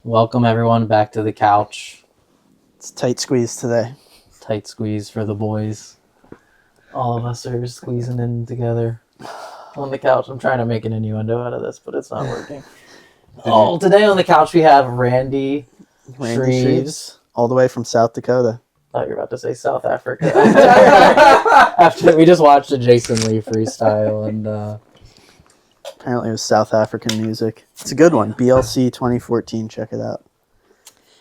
Welcome everyone back to the couch. It's tight squeeze today. Tight squeeze for the boys. All of us are squeezing in together on the couch. I'm trying to make an innuendo out of this, but it's not working. Today on the couch we have Randy Shreeves. All the way from South Dakota. I thought you were about to say South Africa. After we just watched a Jason Lee freestyle and apparently it was South African music. It's a good one. BLC 2014. Check it out.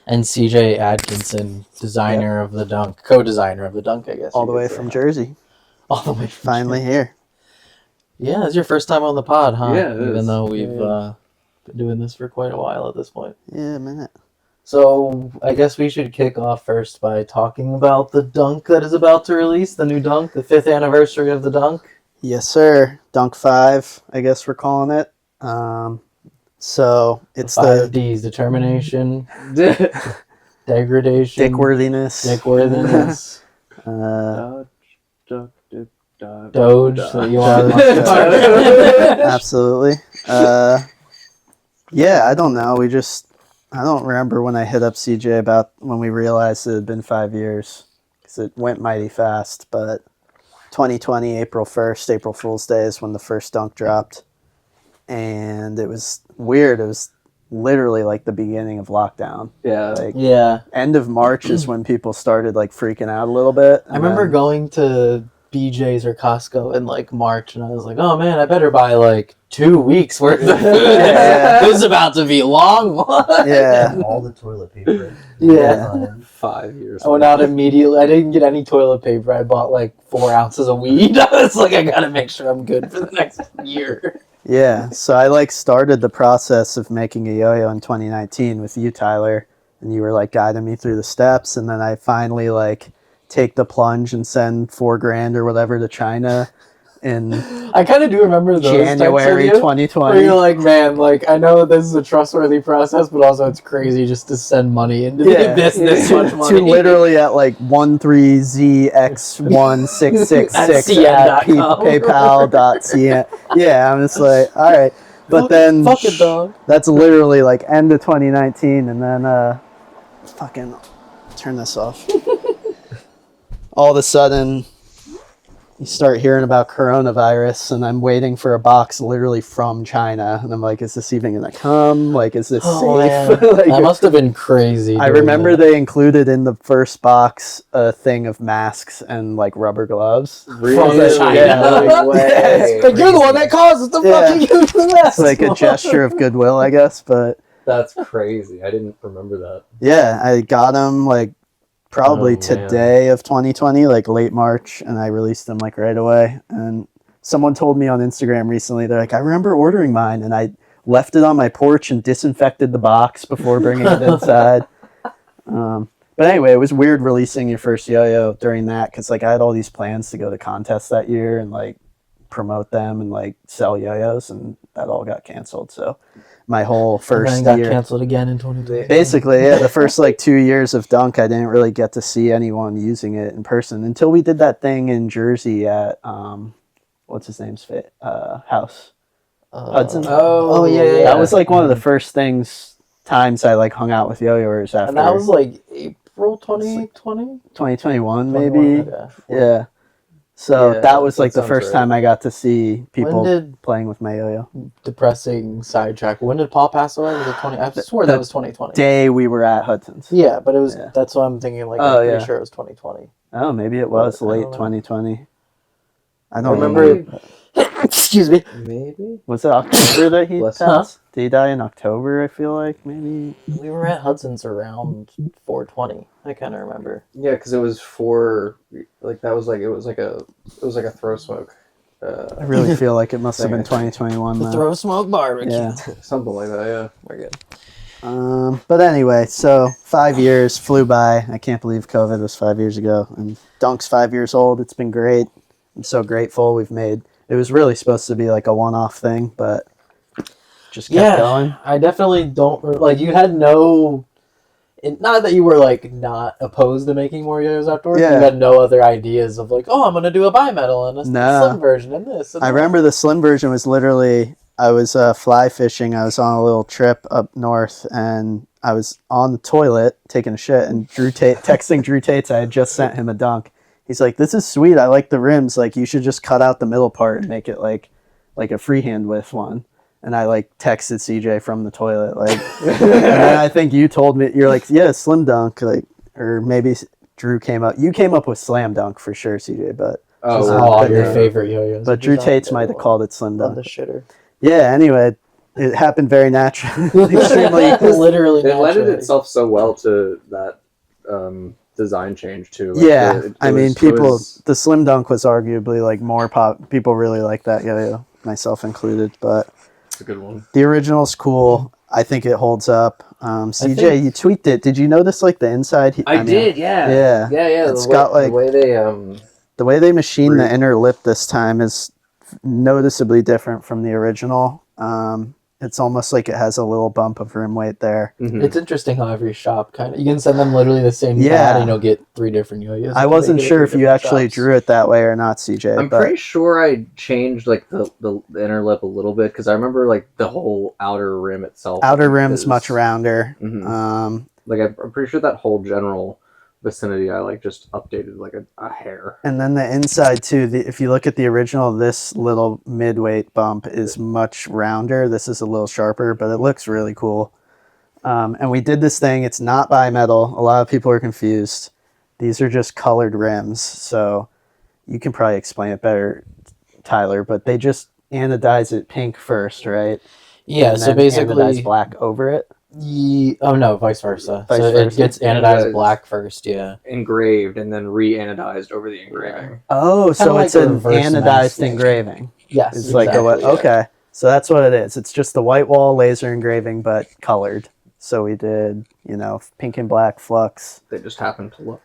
And CJ Atkinson, designer of the dunk, co-designer of the dunk, I guess. All the way from Jersey. All the way from Finally here. Yeah, it's your first time on the pod, huh? Yeah, it Even is. though we've been doing this for quite a while at this point. Yeah, a minute. So I guess we should kick off first by talking about the dunk that is about to release, the new dunk, the 5th anniversary of the dunk. Yes, sir. Dunk 5, I guess we're calling it. So it's the 5 Ds: determination, degradation, dickworthiness, Doge. So you want absolutely. Yeah, I don't know. I don't remember when I hit up CJ about when we realized it had been 5 years, because it went mighty fast. But 2020, April 1st, April Fool's Day is when the first dunk dropped. And it was weird. It was literally like the beginning of lockdown. Yeah. End of March is when people started like freaking out a little bit. I remember going to BJ's or Costco in like March, and I was like, "Oh man, I better buy like 2 weeks worth of food. Yeah. This is about to be a long one." Yeah. All the toilet paper. Yeah. 5 years. I went out immediately. I didn't get any toilet paper. I bought like 4 ounces of weed. It's like I gotta make sure I'm good for the next year. Yeah, so I like started the process of making a yo-yo in 2019 with you, Tyler, and you were like guiding me through the steps, and then I finally like take the plunge and send $4,000 or whatever to China in I kind of do remember those January texts with you, 2020. where you're like, man, like I know this is a trustworthy process, but also it's crazy just to send money into this much money. To literally at like 13ZX1666 at paypal.cn. Yeah, I'm just like, all right. But then fuck it, dog. That's literally like end of 2019, and then fucking turn this off. All of a sudden, you start hearing about coronavirus, and I'm waiting for a box literally from China, and I'm like, is this even gonna come? Like, is this safe? Like, that must have been crazy. I remember they included in the first box a thing of masks and like rubber gloves. From China. Yeah, Like, you're the one that causes the fucking use of it's like a gesture of goodwill, I guess. But That's crazy. I didn't remember that. yeah, I got them like probably today of 2020, like late March, and I released them like right away. And someone told me on Instagram recently, they're like, I remember ordering mine, and I left it on my porch and disinfected the box before bringing it inside. But anyway, it was weird releasing your first yo-yo during that, because like I had all these plans to go to contests that year and like promote them and like sell yo-yos, and that all got canceled. So my whole first got year canceled again in 2020. basically, yeah, the first like 2 years of dunk, I didn't really get to see anyone using it in person until we did that thing in Jersey at what's his name's house, Hudson. Oh yeah. That was like one of the first times I like hung out with yo-yoers after. And that was like April 2020? 2021 maybe. Okay. Yeah. So Yeah, that was like that the first sounds right. time I got to see people When did playing with my yo-yo. depressing sidetrack? When did Paul pass away? Was it 20? I swore that was 2020. Day we were at Hudson's. Yeah, but it was. Yeah. That's what I'm thinking. Like, Oh, I'm pretty yeah. sure it was 2020. Oh, maybe it was I don't late know. 2020. I I don't remember. Excuse me. Maybe. Was it October that he Bless passed? Did he die in October? I feel like maybe. We were at Hudson's around 420. I kind of remember. Yeah, because it was that was like it was like a throw smoke, I really feel like it must have been 2021. The Though. throw smoke barbecue. Yeah. something like that. Yeah, We're good. But anyway, so 5 years flew by. I can't believe COVID was 5 years ago, and Dunk's 5 years old. It's been great. I'm so grateful we've made. It was really supposed to be like a one-off thing, but just kept going. I definitely don't like. You had no. Not that you were like not opposed to making more yo-yos outdoors. Yeah. You had no other ideas of like, oh, I'm gonna do a bimetal and a slim version and this. And I remember the slim version was literally I was fly fishing. I was on a little trip up north, and I was on the toilet taking a shit, and texting Drew Tates. I had just sent him a dunk. He's like, "This is sweet. I like the rims. Like, you should just cut out the middle part and make it like a freehand width one." And I like texted CJ from the toilet, like, and then I think you told me, you're like, "Yeah, slim dunk," like, or maybe Drew came up. You came up with slam dunk for sure, CJ, but. All your favorite yo-yos. But Drew Tates might have called it slim On dunk. the shitter. Yeah. Anyway, it happened very naturally. Extremely, literally. It lended naturally. itself so well to that design change too. Like Yeah, I mean, people. was- The slim dunk was arguably like more pop. People really like that yo-yo, myself included. But It's a good one. the original's cool. I think it holds up. CJ, think- you tweaked it. Did you notice like the inside? I did, yeah. Yeah. Yeah. It's got, like- the way they The way they machined the Rude. inner lip this time is noticeably different from the original. It's almost like it has a little bump of rim weight there. mhm. It's interesting how every shop kind of, you can send them literally the same Yeah. pad and you'll get 3 different yo-yos. I They wasn't get it sure from if you different actually shops. drew it that way or not, CJ. I'm but pretty sure I changed like the inner lip a little bit because I remember like the whole outer rim itself. outer rim's is- much rounder. Mhm. Like I'm pretty sure that whole general vicinity I like just updated like a hair. And then the inside too. If you look at the original, this little mid-weight bump is much rounder. This is a little sharper, but it looks really cool. And we did this thing. It's not bimetal. A lot of people are confused. These are just colored rims. So you can probably explain it better, Tyler. But they just anodize it pink first, right? Yeah, And so then basically, anodize black over it. oh no, vice versa. Vice so versa. it gets anodized Anodized. black first, yeah. Engraved and then re-anodized over the engraving. Oh, so like it's a an reverse anodized mask. engraving. Yes, It's like a exactly, yeah. okay. So that's what it is. It's just the white wall laser engraving, but colored. So we did, pink and black flux. They just happen to look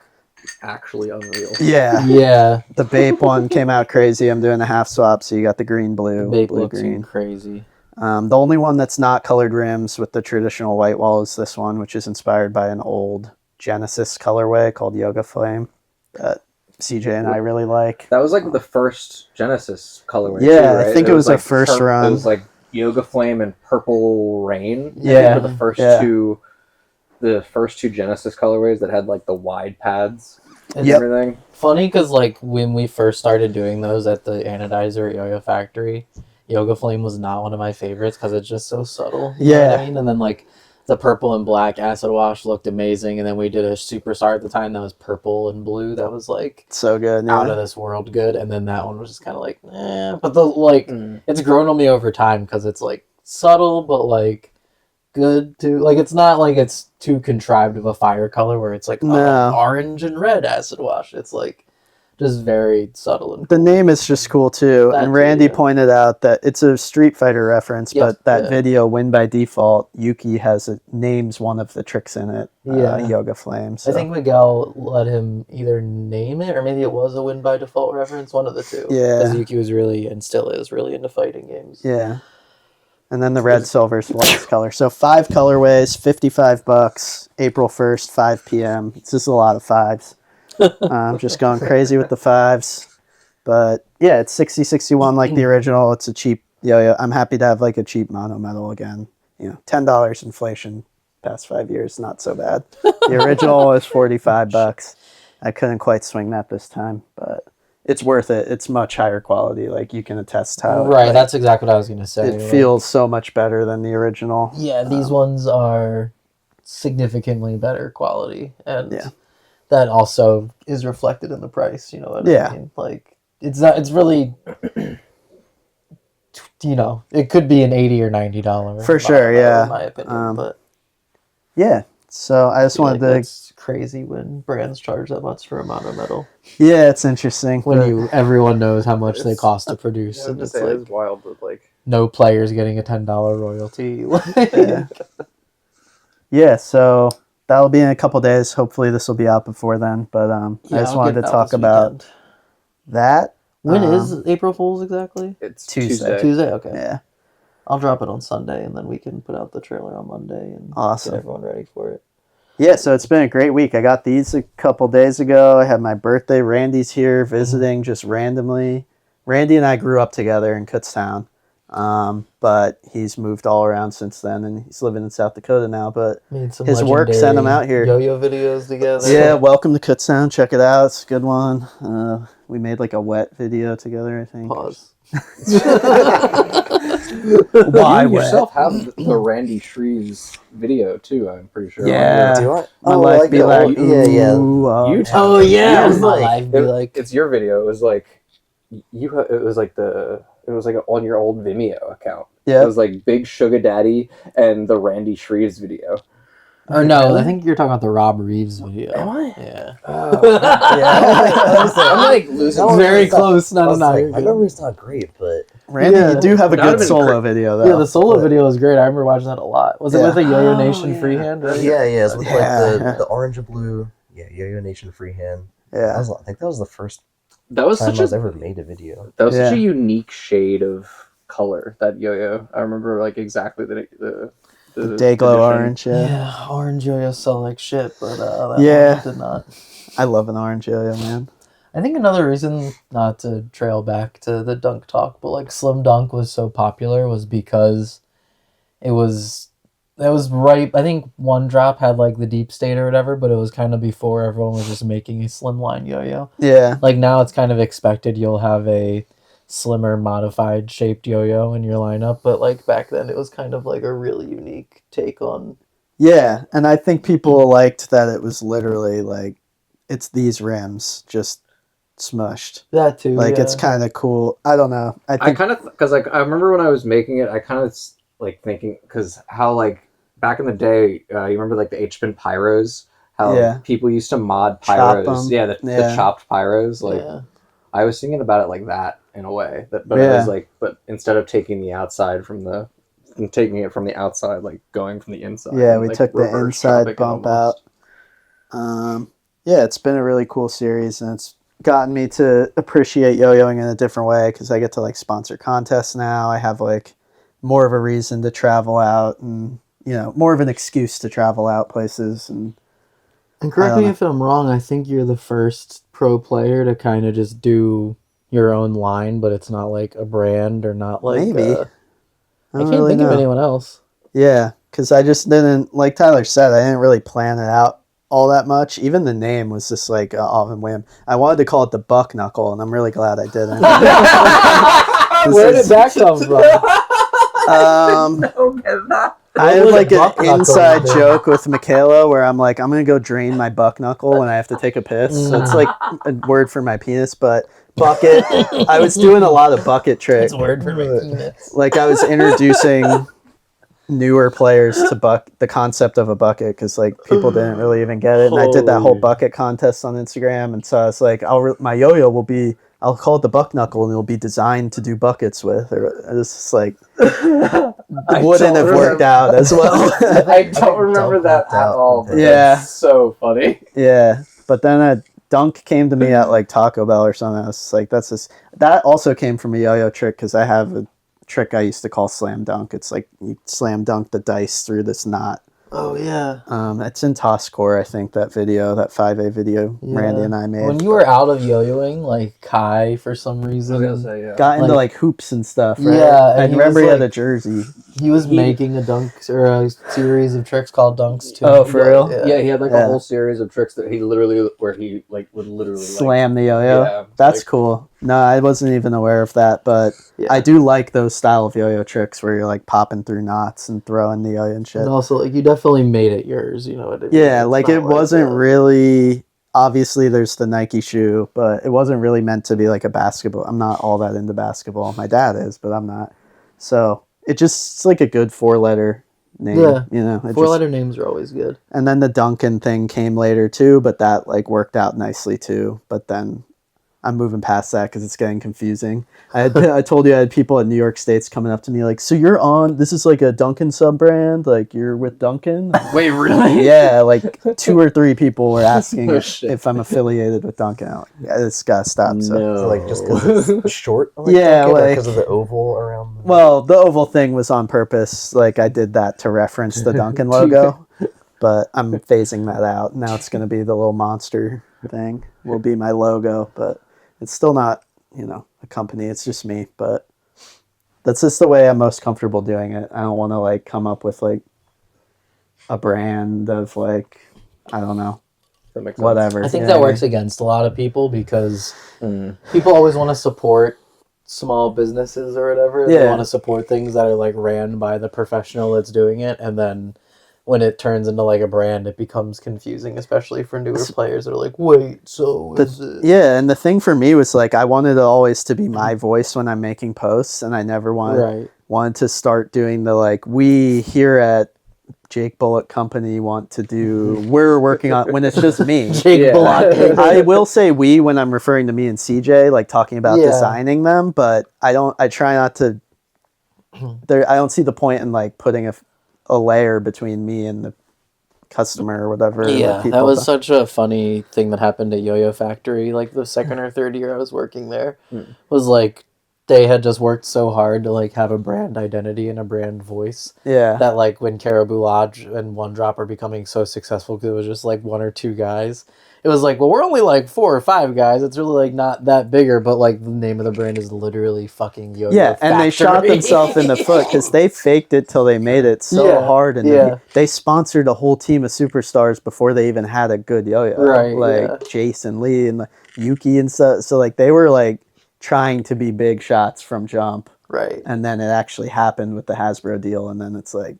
actually unreal. Yeah. Yeah, The Bape one came out crazy. I'm doing a half swap, so you got the green, blue, Bape blue, looks green. crazy. The only one that's not colored rims with the traditional white wall is this one, which is inspired by an old Genesis colorway called Yoga Flame that CJ and I really like. That was like the first Genesis colorway. Yeah, too, right? I think it was a like first run. It was like Yoga Flame and Purple Rain. Yeah, were the first yeah. two Genesis colorways that had like the wide pads and It's everything. funny because like when we first started doing those at the anodizer at Yo-Yo Factory, Yoga Flame was not one of my favorites because it's just so subtle. You know what I mean? And then like the purple and black acid wash looked amazing, and then we did a superstar at the time that was purple and blue that was like So good. out Yeah. of this world good, and then that one was just kind of like but the like it's grown on me over time because it's like subtle but like good too. Like it's not like it's too contrived of a fire color where it's like No. orange and red acid wash. It's like just very subtle and The name is just cool too. That And too, Randy yeah. pointed out that it's a Street Fighter reference, Yes, but that yeah. video, Win by Default, Yuki names one of the tricks in it, Yeah. Yoga Flame. So. I think Miguel let him either name it or maybe it was a win by default reference, one of the two. Yeah. Because Yuki was really, and still is, really into fighting games. Yeah. And then the red, silver, is the last color. So 5 colorways, $55, April 1st, 5 p.m. It's just a lot of 5s. I'm just going crazy with the 5s. But yeah, it's 6061 like the original. It's a cheap yo-yo. I'm happy to have like a cheap mono metal again. $10 inflation past 5 years, not so bad. The original was $45. I couldn't quite swing that this time, but it's worth it. It's much higher quality. Like you can attest how Right, like, that's exactly what I was going to say. it like, feels so much better than the original. Yeah, these ones are significantly better quality. And Yeah. that also is reflected in the price, you know what Yeah. I mean? Like, it's really, it could be an $80 or $90. For sure, model, yeah. In my opinion, but Yeah. So I just I feel wanted like to. that's crazy when brands charge that much for a mono metal. Yeah, it's interesting. When everyone knows how much they It's- cost to produce, and it's like wild that like no player's getting a $10 royalty. Yeah. Yeah. So that'll be in a couple days. Hopefully, this will be out before then. But I just wanted to talk about that. When is April Fool's exactly? it's Tuesday. Tuesday. Okay. Yeah. I'll drop it on Sunday, and then we can put out the trailer on Monday and Awesome. get everyone ready for it. Yeah. So it's been a great week. I got these a couple days ago. I had my birthday. Randy's here visiting just randomly. Randy and I grew up together in Kutztown. But he's moved all around since then, and he's living in South Dakota now. But Made some his work sent him out here. Yo-yo videos together. Yeah, welcome to Kutztown. Check it out. It's a good one. We made like a wet video together, I think. Pause. Why you wet? yourself have the Randy Shreeves video too, I'm pretty sure. Yeah. Do I? My Oh, life like be the like, old- yeah, yeah. ooh, You Oh yeah, Yeah, it was my like- life be like. It's your video. It was like it was like on your old Vimeo account. Yeah. It was like Big Sugar Daddy and the Randy Shreeves video. Or no, I think you're talking about the Rob Reeves video. Am I? Yeah. I'm like losing. No, Very it's not- close. I No, was no, like, you're my good. memory's not great, but Randy, Yeah. you do have a That would've good been solo video, though. Yeah, the solo video was great. I remember watching that a lot. Was it Yeah. with a Yo-Yo Nation yeah. freehand? Right? yeah, it's with Yeah. like the orange and blue, Yo-Yo Nation freehand. Yeah. I think that was the first That was time such I was a ever made a video. such Yeah. a unique shade of color, that yo-yo. I remember like exactly the Dayglow edition. orange, yeah. Yeah, orange Yo-Yo sell like shit, but that Yeah. one did not. I love an orange yo-yo, man. I think another reason, not to trail back to the dunk talk, but like Slim Dunk was so popular was because it was right. I think One Drop had like the deep state or whatever, but it was kind of before everyone was just making a slimline yo-yo. Yeah. Like now it's kind of expected you'll have a slimmer modified shaped yo-yo in your lineup, but like back then it was kind of like a really unique take on. Yeah, and I think people liked that it was literally like, it's these rims just smushed. That too. Like, yeah. it's kind of cool. I don't know. I I think, kind of because like I remember when I was making it, I kind of like thinking because how like back in the day, you remember like the H-pin pyros, how Yeah. people used to mod Chop pyros, 'em. yeah, the Yeah. chopped pyros. Like yeah. I was thinking about it like that in a way, but it Yeah. was like, but instead of taking the outside and taking it from the outside, like going from the inside. yeah, and, we like, took the reverse inside chopping it bump out. almost. Yeah, it's been a really cool series, and it's gotten me to appreciate yo-yoing in a different way because I get to like sponsor contests now. I have like more of a reason to travel out, and more of an excuse to travel out places. And And correct I don't me if I'm wrong, I think you're the first pro player to kind of just do your own line, but it's not like a brand or not like. Maybe. I don't can't really think of know. anyone else. Yeah, because I just didn't, like Tyler said, I didn't really plan it out all that much. Even the name was just like off and whim. I wanted to call it the Buck Knuckle, and I'm really glad I didn't. Where did that come from? I had would like a buck an knuckle inside be? joke with Michaela where I'm like, I'm going to go drain my buck knuckle when I have to take a piss. So it's like a word for my penis, but bucket. I was doing a lot of bucket tricks. It's a word for my penis. Like I was introducing newer players to the concept of a bucket because like people didn't really even get it, and I did that whole Holy. bucket contest on Instagram, and so I was like, my yo-yo will be, I'll call it the Buck Knuckle, and it'll be designed to do buckets with. Or it's just like wouldn't have worked out as well. I don't remember that at all. But Yeah. it's so funny. Yeah, but then a dunk came to me at like Taco Bell or something. I was just like, that also came from a yo-yo trick because I have a trick I used to call slam dunk. It's like you slam dunk the dice through this knot. Oh yeah. It's in Tosscore, I think, that 5A video Randy Yeah. and I made. When you were out of yo-yoing, like Kai, for some reason, got into like- like hoops and stuff, right? Yeah, I and he remember was, he had like- a jersey. he was making a dunk or a series of tricks called dunks too. Oh, for real? Yeah, he had like Yeah. a whole series of tricks that he literally, where he like would literally Slam the yo-yo. Yeah, That's like- cool. No, I wasn't even aware of that, but Yeah. I do like those style of yo-yo tricks where you're like popping through knots and throwing the yo-yo and shit. And also, like, you definitely made it yours. You know what I mean? Yeah, It's like not it wasn't uh, really. Obviously, there's the Nike shoe, but it wasn't really meant to be like a basketball. I'm not all that into basketball. My dad is, but I'm not. So it's like a good 4-letter name. Yeah. It Four-letter names are always good. And then the Duncan thing came later too, but that like worked out nicely too. But then I'm moving past that because it's getting confusing. I told you I had people at New York States coming up to me like, so you're on, this is like a Duncan sub brand, like you're with Duncan? Wait, really? Yeah, like 2 or 3 people were asking Oh, if, shit. if I'm affiliated with Duncan. I'm like, yeah, it's gotta stop. So. No. So, like just because it's short, like, Yeah, Duncan, or like- because of the oval around. Well, the oval thing was on purpose. Like I did that to reference the Duncan logo, but I'm phasing that out. Now it's gonna be the little monster thing. Will be my logo, but it's still not, a company. It's just me. But That's just the way I'm most comfortable doing it. I don't want to like come up with like a brand of like, I don't know, That makes sense. whatever. I think You that know what I works mean? against a lot of people because people always want to support small businesses or whatever. They Yeah. want to support things that are like ran by the professional that's doing it, and then when it turns into like a brand, it becomes confusing, especially for newer players that are like, wait, so is it? Yeah, and the thing for me was like I wanted it always to be my voice when I'm making posts, and I never wanted to start doing the like we here at Jake Bullock Company want to do. We're working on when it's just me. Jake Bullock. I will say we when I'm referring to me and CJ, like talking about Yeah. designing them, but I try not to. I don't see the point in like putting a layer between me and the customer or whatever. Yeah, people that was th- such a funny thing that happened at Yo-Yo Factory. Like the second or third year I was working there, was like they had just worked so hard to like have a brand identity and a brand voice. Yeah. That like when Caribou Lodge and One Drop are becoming so successful because it was just like one or two guys. It was like, well, we're only like 4 or 5 guys. It's really like not that bigger, but like the name of the brand is literally fucking Yo-Yo Yeah, Factory. and they shot themselves in the foot because they faked it till they made it so Yeah, hard, and yeah. they sponsored a whole team of superstars before they even had a good yo-yo, Right, like yeah. Jason Lee and like, Yuki and stuff. So like they were like trying to be big shots from jump, Right. and then it actually happened with the Hasbro deal, and then it's like,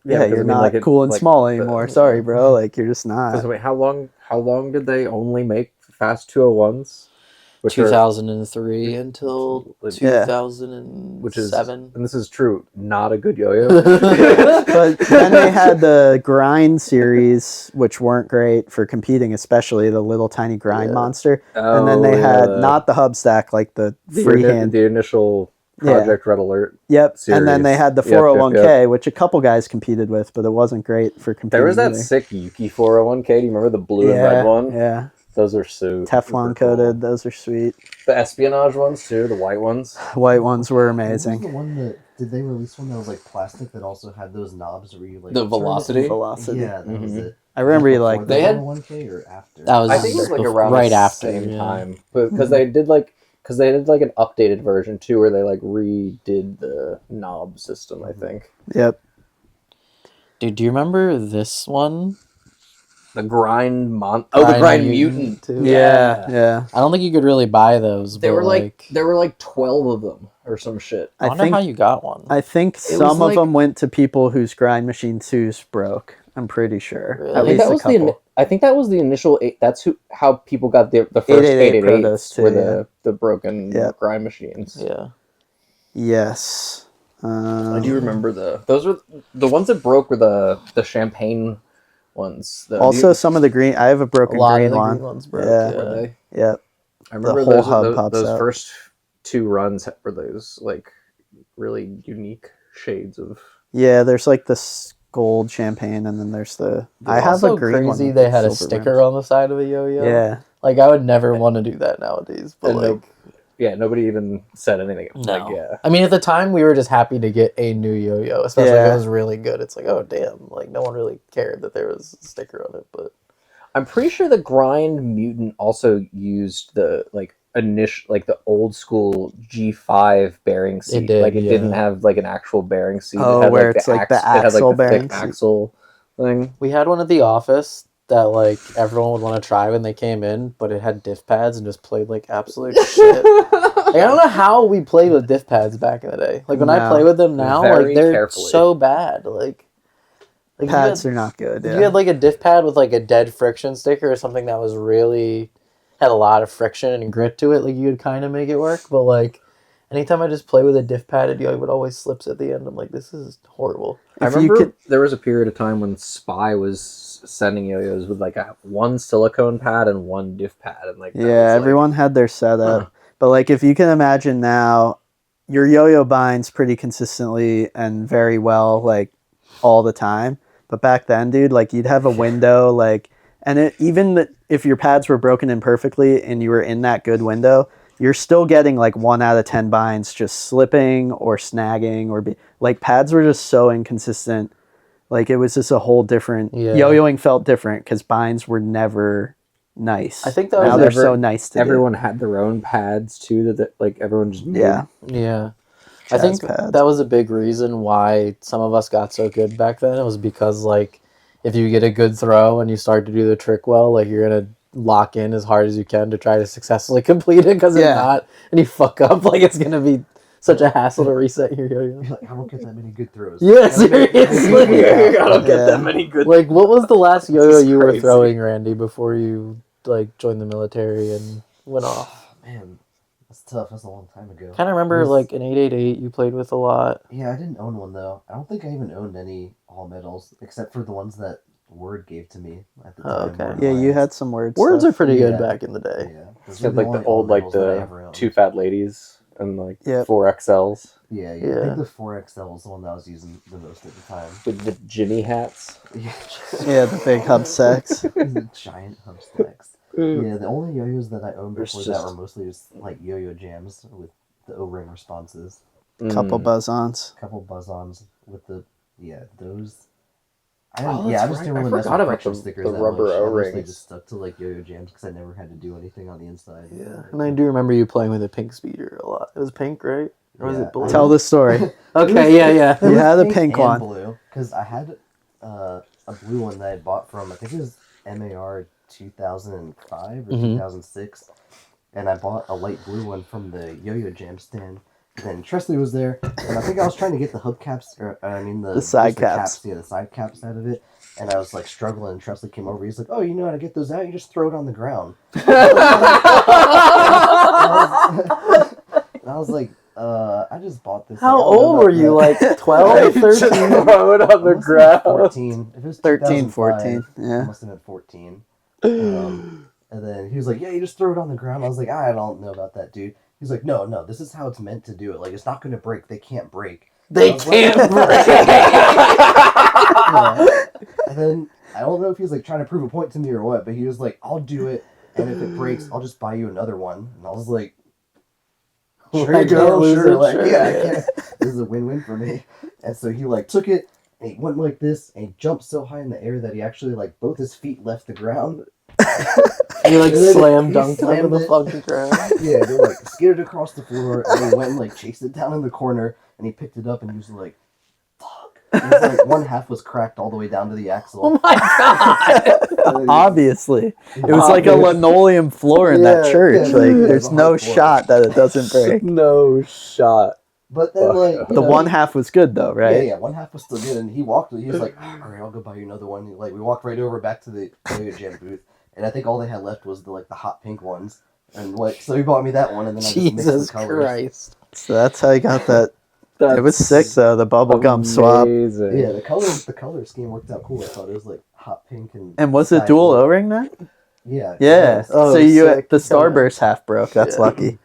yeah, because, you're I mean, not like, cool and like, small anymore. Sorry, bro. Like you're just not. Because wait, how long did they only make Fast 201s? Which 2003 until Yeah. 2007. which is, and this is true, not a good yo-yo. But then they had the grind series, which weren't great for competing, especially the little tiny grind monster. And then they had not the hub stack, like the freehand. The initial Project Red Alert. Yep. And then they series. had the Yep, 401k, which a couple guys competed with, but it wasn't great for competing. There was that either. sick Yuki 401k. Do you remember the blue and red one? Yeah. Those are so Teflon coated. Those are sweet. The espionage ones too, the white ones. White ones were What was amazing. the one that did they release one that was like plastic that also had those knobs where you like The turn it Velocity? and- Velocity. Yeah, that was it. I remember you Before like the They had- 1K or after? That was I think it was like around right the after, same yeah. time, because they did like an updated version too, where they like redid the knob system. I think Yep. Dude, do you remember this one? the grind mutant. too. Yeah. I don't think you could really buy those. There but were like 12 of them or some shit. I wonder how you got one. I think was some of like- them went to people whose grind machine 2s broke. I'm pretty sure. Really? At I think least that a was couple. I think that was the initial. That's how people got the first 888 888s Protos too, were the broken Yep. grind machines. Yeah. Yes. I do remember those were the ones that broke were the champagne ones. Also, some of the green. I have a A broken lot green of the one. green ones broke. Yeah. were they? Yep. I remember whole hub pops those out. first 2 runs were those like really unique shades of. Yeah. There's like this gold champagne, and then there's the. I have Also a green one. crazy with they had a silver sticker rims. on the side of a yo-yo. Yeah. Like, I would never want to do that nowadays. But, And like, nobody even said anything. no. Like, yeah. I mean, at the time, we were just happy to get a new yo-yo, especially if Yeah. it was really good. It's like, oh, damn. Like, no one really cared that there was a sticker on it, but... I'm pretty sure the grind mutant also used the the old school G5 bearing seat. did, like it yeah. didn't have like an actual bearing seat. Oh, it had, where it's like the it had, axle the bearing thick seat. axle thing. We had one at the office that, like, everyone would want to try when they came in, but it had diff pads and just played, like, absolute shit. Like, I don't know how we played with diff pads back in the day. Like, when I No. play with them now, Very like, they're carefully. so bad. Like Pads are not good. if Yeah. you had, like, a diff pad with, like, a dead friction sticker or something that was really... had a lot of friction and grit to it, like, you could kind of make it work, but, like, anytime I just play with a diff padded yo, it would always slips at the end. I'm like, this is horrible. I If you remember could- there was a period of time when Spy was sending yo-yos with like one silicone pad and one diff pad, and like that Yeah, was, like, everyone had their setup. But like if you can imagine now, your yo-yo binds pretty consistently and very well, like all the time. But back then, dude, like you'd have a window, like, and if your pads were broken imperfectly and you were in that good window, you're still getting like 1 out of 10 binds just slipping or snagging like pads were just so inconsistent. Like it was just a whole different. Yeah. Yo-yoing felt different because binds were never nice. I think that now was they're so nice to do. Everyone had their own pads too. That like everyone just made. Yeah. Yeah. I think pads. that was a big reason why some of us got so good back then. It was because, like, if you get a good throw and you start to do the trick well, like, you're going to lock in as hard as you can to try to successfully complete it, because if not, and you fuck up, like, it's going to be such a hassle to reset your yo-yo. Like, I don't get that many good throws. Yeah, seriously. I don't get that many good. Like, what was the last yo-yo This is you were crazy. throwing, Randy, before you, like, joined the military and went off? Man, that's tough. That's a long time ago. Kind of remember, like, an 888 you played with a lot. Yeah, I didn't own one though. I don't think I even owned any all metals except for the ones that Word gave to me at the time. Oh, okay. Word Yeah, you Alliance. had some words. Words are pretty good Yeah. back in the day. Yeah, those You had were like the only old, all like metals that I the ever owned. 2 fat ladies and like Yep. 4XLs Yeah, Yeah. I think the 4XL was the one that I was using the most at the time. with the Jimmy hats. Yeah, Yeah, the big hub sacks. the giant hub stacks. Yeah, the only yo-yos that I owned There's before that just- were mostly just like yo-yo jams with the O-ring responses. Couple Mm. buzz-ons. A couple buzz-ons with the those. I Oh, didn't, that's I just right. didn't I really mess forgot with about friction the stickers that rubber much. I mostly O-rings. just stuck to like yo-yo jams because I never had to do anything on the inside. Yeah, and I do remember you playing with a pink speeder a lot. It was pink, right? Or was Yeah, it blue? Tell the story. Okay, yeah. You had a Pink pink and one. blue because I had a blue one that I bought from I think it was MAR 2005 or Mhm. 2006, and I bought a light blue one from the Yo-Yo Jam stand. And then Tresley was there, and I think I was trying to get the hubcaps, or I mean the side just caps. yeah, the side caps out of it. And I was like struggling, and Tresley came over. He's like, "Oh, you know how to get those out? You just throw it on the ground." And I was like, I just bought this. How like, I don't know old were about you? that." Like 12, Just 13? throw it on I the must have been ground. 14. If it was 13, 2005, 14. I Yeah. must have been 14. And then he was like, "Yeah, you just throw it on the ground." I was like, "I don't know about that, dude." He's like, "No, this is how it's meant to do it. Like, it's not going to break. They can't break." They I was like- can't break. Yeah. And then I don't know if he was like trying to prove a point to me or what, but he was like, "I'll do it, and if it breaks, I'll just buy you another one." And I was like, "Sure I you can't go, lose sure." it, Like, sure. yeah, I can't. This is a win-win for me. And so he like took it and he went like this and he jumped so high in the air that he actually like both his feet left the ground. You like And then slam he dunked over slammed the it. fucking ground. Yeah, they like skidded across the floor and he went and like chased it down in the corner and he picked it up and he was like, "Fuck!" And it was, like one half was cracked all the way down to the axle. Oh my god! And then he- Obviously. It was like a linoleum floor in that Yeah, church. yeah, Like, yeah, there's the no hard floor. shot that it doesn't break. No shot. But then like you The know, one half was good, though, Yeah, right? yeah, one half was still good, and he walked. He was like, "All right, I'll go buy you another one." He, like we walked right over back to the Yo-Yo Jam booth, and I think all they had left was the hot pink ones, and like so he bought me that one, and then I just mixed Jesus the colors. Christ! So that's how you got that. It was sick, though, the bubblegum swap. Amazing. Yeah, the color scheme worked out cool. I thought it was like hot pink and. And was it sky dual blue. O-ring then? Yeah. Yeah. Yes. Oh, So you sick. the starburst half broke. That's Yeah. lucky.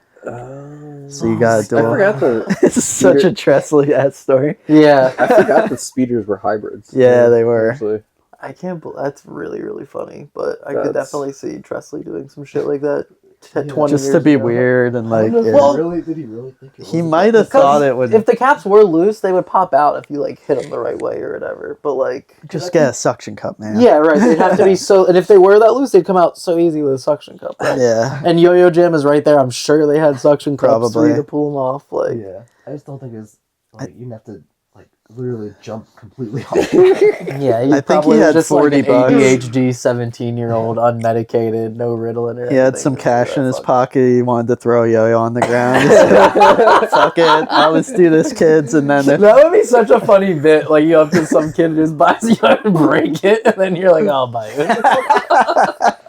So you got a I dual. forgot the It's such a Tresley-ass story. Yeah, I forgot the speeders were hybrids. Yeah, they were. Actually. I can't. That's really really funny. But I could That's- definitely see Tresley doing some shit like that. Yeah. 20 Just years to be ago. weird and I like, don't know if Well- did he really think it he was might have Because thought it would If the caps were loose, they would pop out if you like hit them the right way or whatever. But like, just get a suction cup, man. yeah, right. They'd have to be so. And if they were that loose, they'd come out so easy with a suction cup. Right? Yeah. And Yo-Yo Jam is right there. I'm sure they had suction cups Probably. free to pull them off. Like, Yeah, I just don't think it's like you have to like literally jump completely off. yeah, I think he had just 40 like an bucks. ADHD 17-year-old, unmedicated, no Ritalin or He had anything. some Just cash like, in his fuck. pocket. He wanted to throw a yo-yo on the ground. He's like, fuck it. I'll just do this, kids. And then That would be such a funny bit. Like, you up to some kid who just buys you and break it, and then you're like, I'll buy it.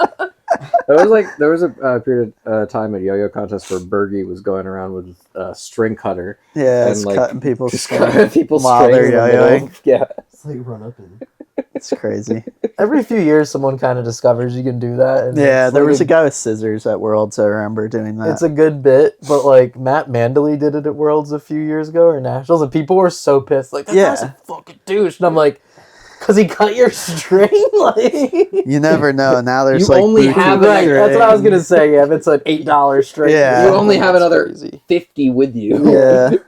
There was a period of time at Yo-Yo contest where Bergie was going around with a string cutter, yeah, and, it's like, cutting people's just string cutting people's while strings they're in the middle. yo-yoing. Yeah, It's like run up and It's crazy. Every few years, someone kind of discovers you can do that. And Yeah, it's there like was a guy with scissors at Worlds. I remember doing that. It's a good bit, but like Matt Mandley did it at Worlds a few years ago or Nationals, and people were so pissed. Like, that guy's a fucking douche. And I'm like, because he cut your string? Like, You never know. Now there's You like only boutique have right, string. that's what I was gonna say. Yeah, if it's an $8 string, Yeah. You only have that's another crazy. 50 with you. Yeah. I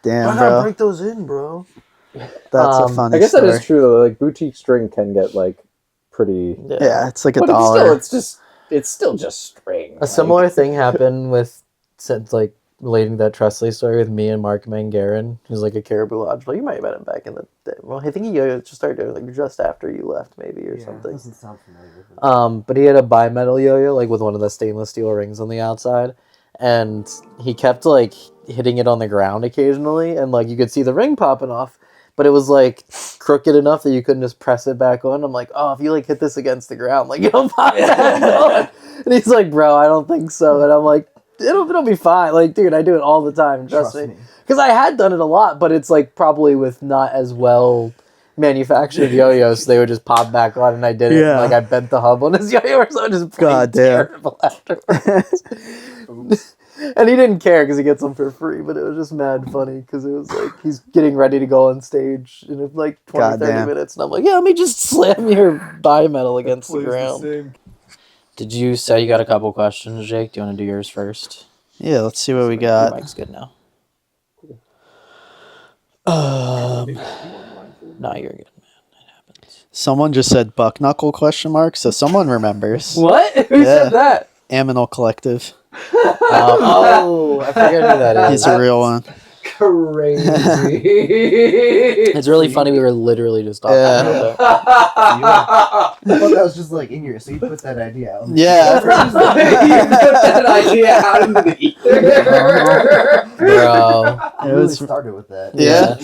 Damn, gotta bro. break those in, bro. That's a funny I guess story. that is true though. Like boutique string can get like pretty. Yeah, it's like a But dollar. it's still just string. A similar thing happened with since like relating that Tresley story with me and Mark Mangarin, who's like a Caribou Lodge. Well, you might have met him back in the day. Well, I think he just started doing like just after you left, maybe, or something. Doesn't sound familiar. But he had a bimetal yo-yo, like with one of the stainless steel rings on the outside, and he kept like hitting it on the ground occasionally, and like you could see the ring popping off, but it was like crooked enough that you couldn't just press it back on. I'm like, oh, if you like hit this against the ground, like it'll pop back on. And he's like, bro, I don't think so. And I'm like, it'll be fine. Like, dude, I do it all the time. Trust me. Because I had done it a lot, but it's like probably with not as well manufactured yo-yos, so they would just pop back on, and I did it. Yeah. And, like, I bent the hub on his yo-yo, or so just God damn. terrible afterwards. And he didn't care because he gets them for free, but it was just mad funny because it was like he's getting ready to go on stage in like 20, 30 minutes, and I'm like, yeah, let me just slam your bimetal against the ground. Did you say you got a couple questions, Jake? Do you want to do yours first? Yeah, let's see what we Your got. mic's good now. No, you're good, man. It happens. Someone just said buck knuckle ? So someone remembers. What? Who said that? Aminal Collective. Oh, I forget who that is. He's a real one. Crazy. It's really funny. We were literally just talking about that. I thought that was just like in your, so you put that idea out. Yeah. You put that idea out into the ether. Bro. I really started with that. Yeah.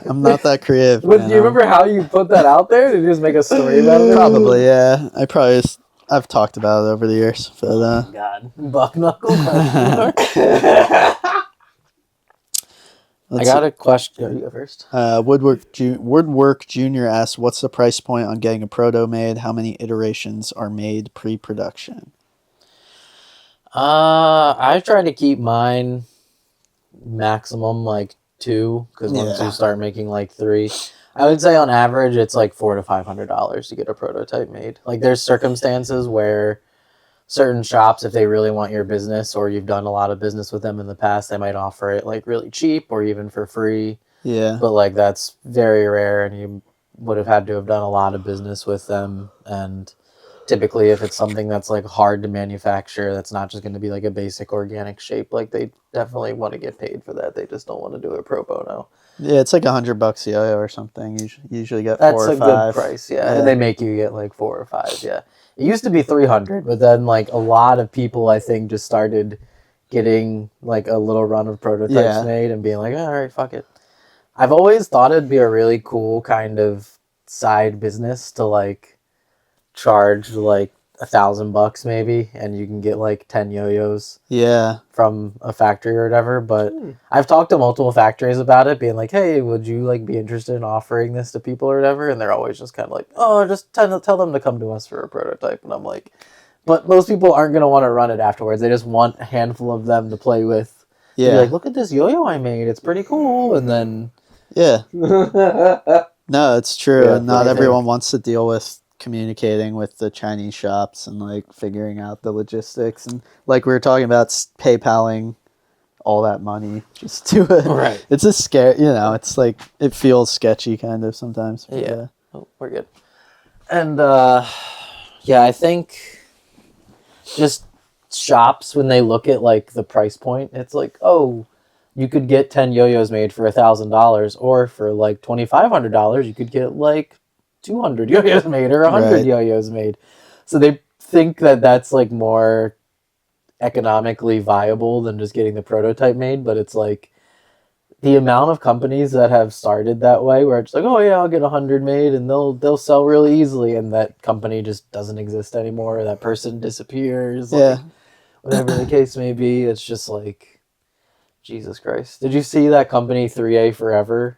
I'm not that creative. Do you remember how you put that out there? Did you just make a story about it? Probably, yeah. I've talked about it over the years. But, God. Buck knuckle? I let's got a question. You go first. Woodwork Junior asks, what's the price point on getting a proto made? How many iterations are made pre-production? I try to keep mine maximum like 2, because once you start making like 3, I would say on average it's like $400 to $500 to get a prototype made. Like there's circumstances where certain shops, if they really want your business or you've done a lot of business with them in the past, they might offer it like really cheap or even for free. Yeah. But like that's very rare, and you would have had to have done a lot of business with them. And typically if it's something that's like hard to manufacture, that's not just going to be like a basic organic shape, like they definitely want to get paid for that. They just don't want to do it pro bono. Yeah, it's like $100 yo-yo or something. You usually get That's 4 or 5. That's a good price, yeah. And they make you get like 4 or 5, yeah. It used to be 300, but then like a lot of people, I think, just started getting like a little run of prototypes made and being like, all right, fuck it. I've always thought it'd be a really cool kind of side business to like charge like $1,000 maybe, and you can get like 10 yo-yos from a factory or whatever. But I've talked to multiple factories about it, being like, hey, would you like be interested in offering this to people or whatever? And they're always just kind of like, oh, just tell them to come to us for a prototype. And I'm like, but most people aren't going to want to run it afterwards. They just want a handful of them to play with. Yeah, like, look at this yo-yo I made, it's pretty cool. And then no, it's true. Yeah, and not everyone wants to deal with communicating with the Chinese shops and like figuring out the logistics, and like we were talking about PayPaling all that money just to it. Right. It's a scare, it's like it feels sketchy kind of sometimes. Yeah. Oh, we're good. And I think just shops, when they look at like the price point, it's like, oh, you could get 10 yo-yos made for $1,000, or for like $2,500 you could get like 200 yo-yos made or 100 yo-yos made. So they think that that's like more economically viable than just getting the prototype made. But it's like the amount of companies that have started that way, where it's like, oh yeah, I'll get 100 made and they'll sell really easily, and that company just doesn't exist anymore, or that person disappears, like, whatever the case may be. It's just like, Jesus Christ. Did you see that company 3A Forever?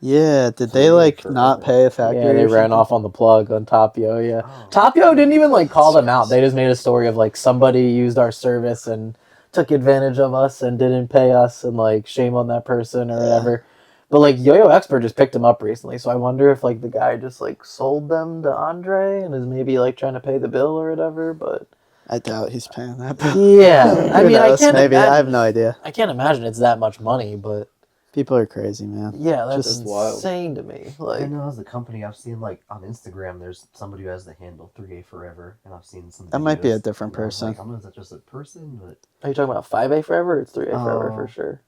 Did they like not pay a factory? Yeah, they ran off on the plug on Top Yo. Yeah, Top Yo didn't even like call them out. They just made a story of like somebody used our service and took advantage of us and didn't pay us, and like shame on that person or whatever. But like Yo-Yo Expert just picked him up recently, so I wonder if like the guy just like sold them to Andre and is maybe like trying to pay the bill or whatever. But I doubt he's paying that. Yeah, I mean, maybe I have no idea. I can't imagine it's that much money, but People are crazy, man. Yeah, that's Just wild. insane to me. I Like, know as a company, I've seen like on Instagram, there's somebody who has the handle 3A Forever, and I've seen some. That might be a videos, different and I was person. Like, I don't know, is that just a person? But are you talking about 5A Forever? Or it's 3A Forever for Oh. sure.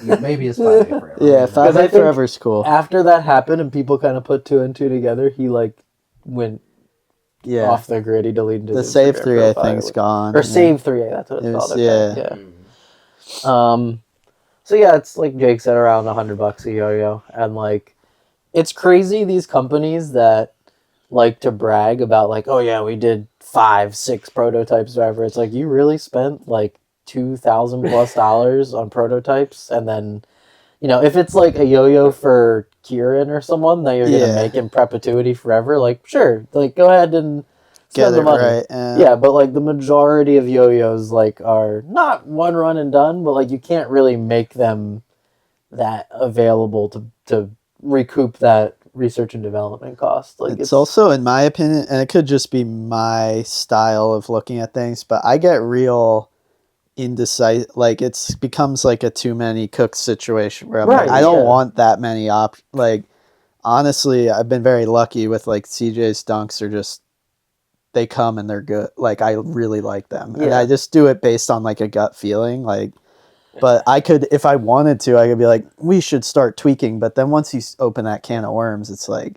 yeah, maybe it's 5A Forever. Yeah, Maybe 5A I think Forever's cool. After that happened and people kind of put 2 and 2 together, he like went Yeah. off the grid. He deleted his The Save Instagram 3A profile. thing's gone. Or yeah. Save 3A, that's what it's It was- called. yeah. Okay. Yeah. So yeah, it's like Jake said, around $100 a yo-yo, and like, it's crazy these companies that like to brag about like, oh yeah, we did 5, 6 prototypes, whatever. It's like you really spent like $2,000+ on prototypes, and then if it's like a yo-yo for Kieran or someone that you're gonna Yeah. make in perpetuity forever, like sure, like go ahead and Get spend the it money. right. Yeah, but like the majority of yo-yos like are not one run and done, but like you can't really make them that available to recoup that research and development cost. Like It's also, in my opinion, and it could just be my style of looking at things, but I get real indecisive. Like it becomes like a too many cooks situation where I'm Right, like, I don't yeah. want that many like, honestly, I've been very lucky with like CJ's dunks are just, they come and they're good. Like I really like them, and Yeah. I just do it based on like a gut feeling. Like, but I could, if I wanted to, I could be like, we should start tweaking. But then once you open that can of worms, it's like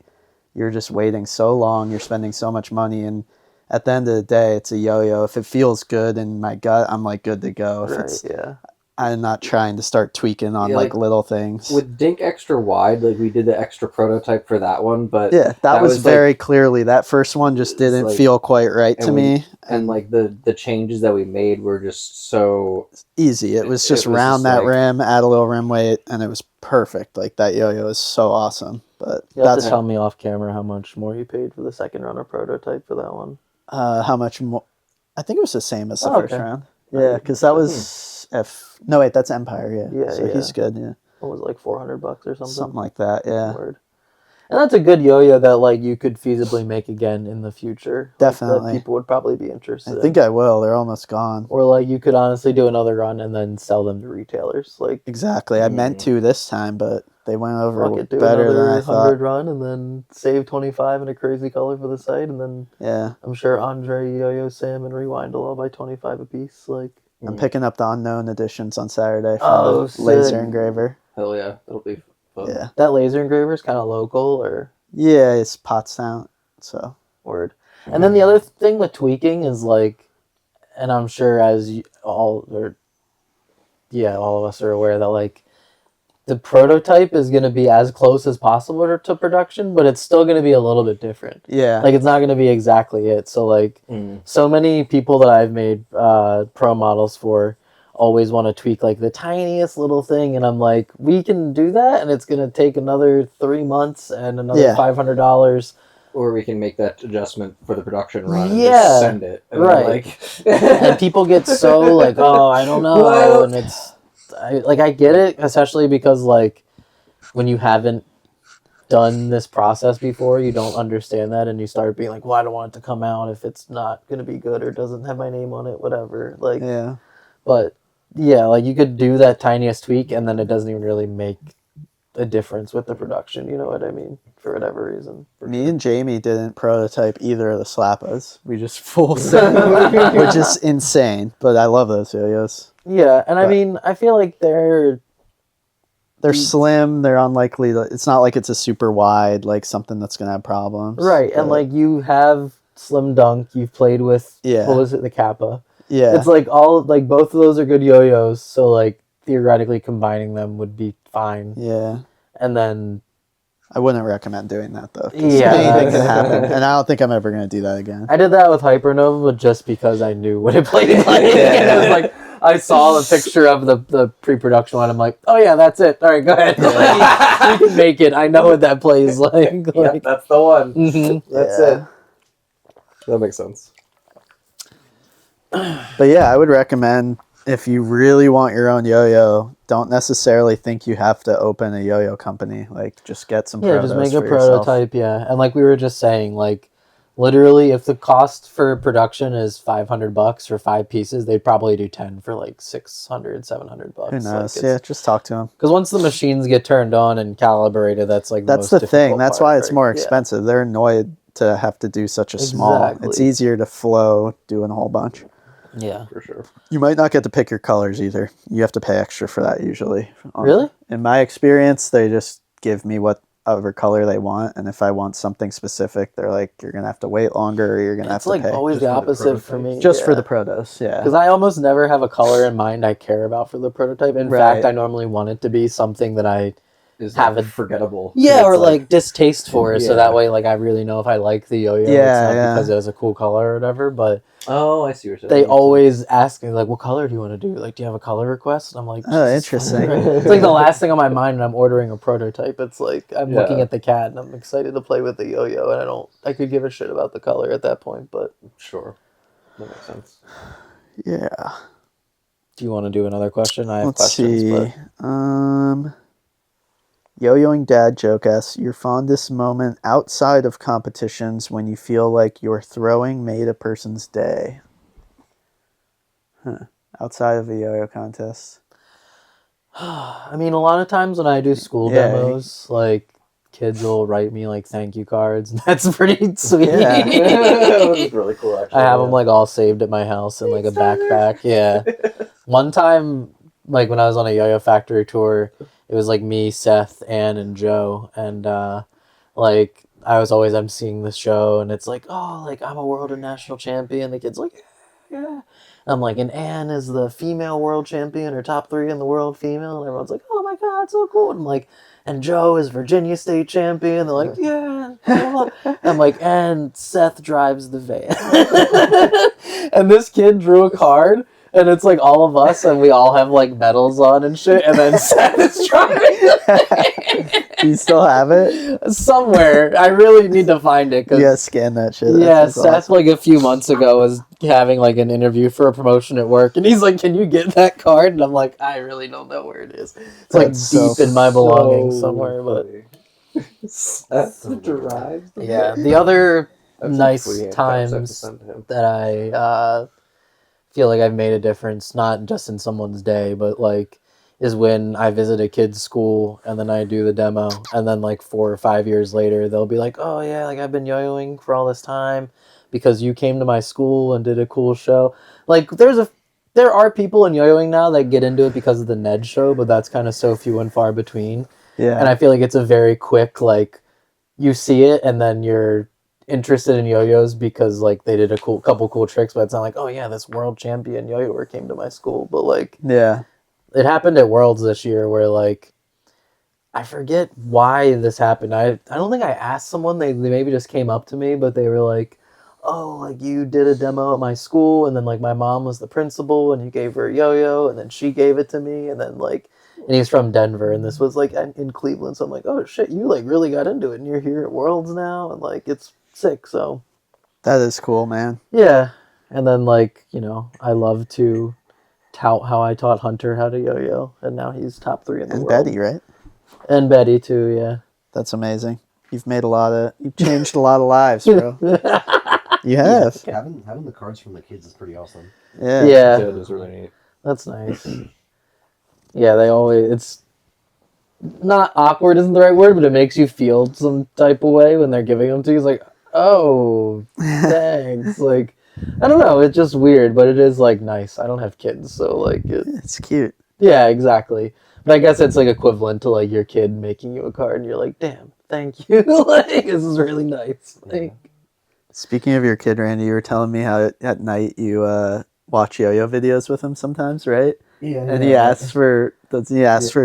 you're just waiting so long. You're spending so much money, and at the end of the day, it's a yo-yo. If it feels good in my gut, I'm like good to go. If right, it's, yeah. I'm not trying to start tweaking on Yeah, like like, little things. With Dink Extra Wide, like we did the extra prototype for that one, but Yeah, that was like, very clearly, that first one just didn't like- feel quite right to me. and like the changes that we made were just so Easy. It was It just was round just that like- rim, add a little rim weight, and it was perfect. Like that yo-yo is so awesome. But You have that's to tell me off camera how much more you paid for the second runner prototype for that one. how much more. I think it was the same as the Oh, first okay. round. Yeah, because that was No, wait, that's Empire. Yeah. Yeah, So yeah. he's good. Yeah. What was it, like $400 or something? Something like that. Yeah. Word. And that's a good yo-yo that like you could feasibly make again in the future. Like, Definitely. that people would probably be interested I think in. I will. They're almost gone. Or like you could honestly do another run and then sell them to retailers. Like Exactly. I meant to this time, but they went over fuck it, do better than another I 100 thought. run and then save 25 in a crazy color for the site, and then Yeah. I'm sure Andre, Yo-Yo, Sam, and Rewind will all buy 25 a piece. Like I'm picking up the unknown editions on Saturday from Oh, the laser sick. engraver. hell yeah, it'll be fun. Yeah. that laser engraver is kind of local or Yeah, it's Pottstown. So word. And then the other thing with tweaking is like, and I'm sure as all of us are aware that like the prototype is going to be as close as possible to production, but it's still going to be a little bit different. yeah. Like it's not going to be exactly it. So like so many people that I've made pro models for always want to tweak like the tiniest little thing, and I'm like, we can do that, and it's going to take another 3 months and another Yeah. $500. Or we can make that adjustment for the production run and Yeah, just send it. And then, right. Like, And people get so like, oh, I don't know, What? and I get it, especially because like when you haven't done this process before, you don't understand that, and you start being like, well, I don't want it to come out if it's not going to be good or doesn't have my name on it, whatever. Like, Yeah. but yeah, like you could do that tiniest tweak, and then it doesn't even really make a difference with the production. You know what I mean? For whatever reason. Me and Jamie didn't prototype either of the Slappas. We just full set, which is insane. But I love those yo-yos. Yeah, and I But- mean, I feel like they're slim. They're unlikely. It's not like it's a super wide, like something that's gonna have problems. right, and But, like you have Slim Dunk. You've played with Yeah. what was it, the Kappa? yeah, It's like all like both of those are good yo-yos. So like theoretically combining them would be fine. yeah. And then I wouldn't recommend doing that though. 'Cause Yeah, anything can that's- happen, and I don't think I'm ever gonna do that again. I did that with Hypernova, but just because I knew what it played like. And it was like I saw the picture of the pre-production one. I'm like, oh yeah, that's it. All right, go ahead. Like, you can make it. I know what that plays like. yeah, Like, that's the one. mhm. That's Yeah. it. That makes sense. But yeah, I would recommend if you really want your own yo-yo, don't necessarily think you have to open a yo-yo company. Like, just get some. Yeah, just protos make a for yourself. prototype. Yeah, and like we were just saying, like Literally, if the cost for production is $500 for 5 pieces, they'd probably do 10 for like $600-$700. Who knows? Yeah, just talk to him. Because once the machines get turned on and calibrated, that's like That's most the thing. difficult That's part, why it's right? more Yeah. expensive. They're annoyed to have to do such a small. Exactly. It's easier to flow doing a whole bunch. Yeah. For sure. You might not get to pick your colors either. You have to pay extra for that usually. Really? In my experience, they just give me whatever color they want, and if I want something specific, they're like, you're gonna have to wait longer, or you're gonna have It's to like pay. always Just the for the opposite for prototypes. me. Just for the protos, yeah. Because I almost never have a color in mind I care about for the prototype. In Right. fact, I normally want it to be something that I Is have like a forgettable. yeah, It's or like distaste for it, so Yeah. that way like I really know if I like the yo-yo. It's Yeah, not yeah. because it has a cool color or whatever, but oh, I see what you're saying. they That makes always ask me like, what color do you want to do? Like, do you have a color request? And I'm like, Oh, Jesus interesting. fucking Christ. It's like the last thing on my mind when I'm ordering a prototype. It's like I'm looking Yeah. at the cat and I'm excited to play with the yo-yo, and I could give a shit about the color at that point. But sense. Sure. That makes sense. Yeah. do you want to do another question? I have Let's questions. see. But Yo-yoing dad joke asks, your fondest moment outside of competitions when you feel like your throwing made a person's day. Outside of a yo-yo contest. I mean, a lot of times when I do school Yeah. demos, like kids will write me like thank you cards, and that's pretty sweet. Yeah. That was really cool, actually. I have yeah. them like all saved at my house in like a backpack. Yeah. One time, like when I was on a Yo-Yo Factory tour, it was like me, Seth, Ann, and Joe, and like I was always emceeing the show, and it's like, oh, like I'm a world and national champion. The kid's like, yeah. I'm like, and Ann is the female world champion, or top 3 in the world female, and everyone's like, oh my god, so cool. And I'm like, and Joe is Virginia State champion. They're like, yeah. Blah, blah. I'm like, and Seth drives the van. And this kid drew a card, and it's like all of us, and we all have like medals on and shit, and then Seth is driving the van. Do you still have it? Somewhere. I really need to find it. You gotta scan that shit. Yeah, That's Seth, awesome. like a few months ago, was having like an interview for a promotion at work, and he's like, "Can you get that card?" And I'm like, "I really don't know where it is. It's like That's deep so in my belongings So somewhere." But That's So drives the yeah, van. the other That's nice some sweet handcuffs I have to times send to him. that I feel like I've made a difference, not just in someone's day, but like is when I visit a kid's school and then I do the demo, and then like 4 or 5 years later they'll be like, oh yeah, like I've been yo-yoing for all this time because you came to my school and did a cool show. Like there are people in yo-yoing now that get into it because of the Ned show, but that's kind of so few and far between. Yeah. And I feel like it's a very quick, like, you see it and then you're interested in yo-yos because like they did a couple cool tricks, but it's not like, oh yeah, this world champion yo-yoer came to my school. But like Yeah. it happened at Worlds this year where like I forget why this happened. I don't think I asked someone. They maybe just came up to me, but they were like, oh, like you did a demo at my school, and then like my mom was the principal and you gave her a yo-yo, and then she gave it to me, and then like, and he's from Denver, and this was like in Cleveland, so I'm like, oh shit, you like really got into it, and you're here at Worlds now, and like it's sick. So That is cool, man. yeah. And then like, you know, I love to tout how I taught Hunter how to yo-yo, and now he's top 3 in the And world. Betty, right? And Betty too, yeah. That's amazing. You've changed a lot of lives, bro. You have. Having the cards from the kids is pretty awesome. Yeah. Yeah, It was really neat. that's nice. Yeah, they always, it's not awkward isn't the right word, but it makes you feel some type of way when they're giving them to you. It's like, oh, thanks. Like, I don't know, it's just weird, but it is like nice. I don't have kids, so like, It's cute. yeah, exactly. But I guess it's like equivalent to like your kid making you a card and you're like, damn, thank you. Like, this is really nice. Like, Speaking of your kid, Randy, you were telling me how at night you watch yo-yo videos with him sometimes, right? Yeah. And he asks for a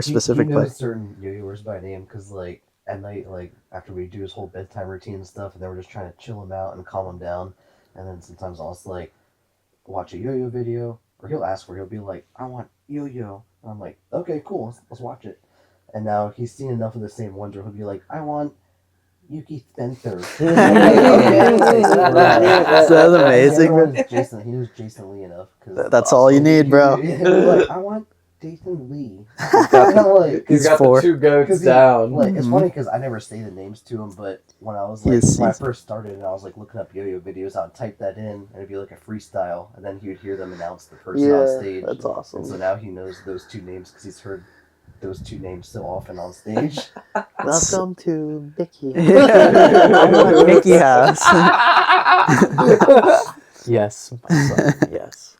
specific he play. knows certain yo-yoers by name because like at night, like after we do his whole bedtime routine and stuff, and then we're just trying to chill him out and calm him down. And then sometimes I'll just like watch a yo-yo video, or he'll be like, I want yo-yo. And I'm like, okay, cool, let's watch it. And now he's seen enough of the same ones where he'll be like, I want Yuki Spencer. That's amazing. He knows Jason Lee enough. That's all you need, bro. He'll be like, I want Dathan Lee. He's got, And I'm like, he's got 4. the 2 goats 'cause he- down. Like, it's Mhm. funny because I never say the names to him, but when I was He like, is when I seasoned. first started and I was like looking up yo-yo videos, I'd type that in and it'd be like a freestyle, and then he would hear them announce the person on stage. that's awesome. And so now he knows those 2 names because he's heard those 2 names so often on stage. Welcome to Mickey. Yeah. Mickey House. Yes, my son. Yes.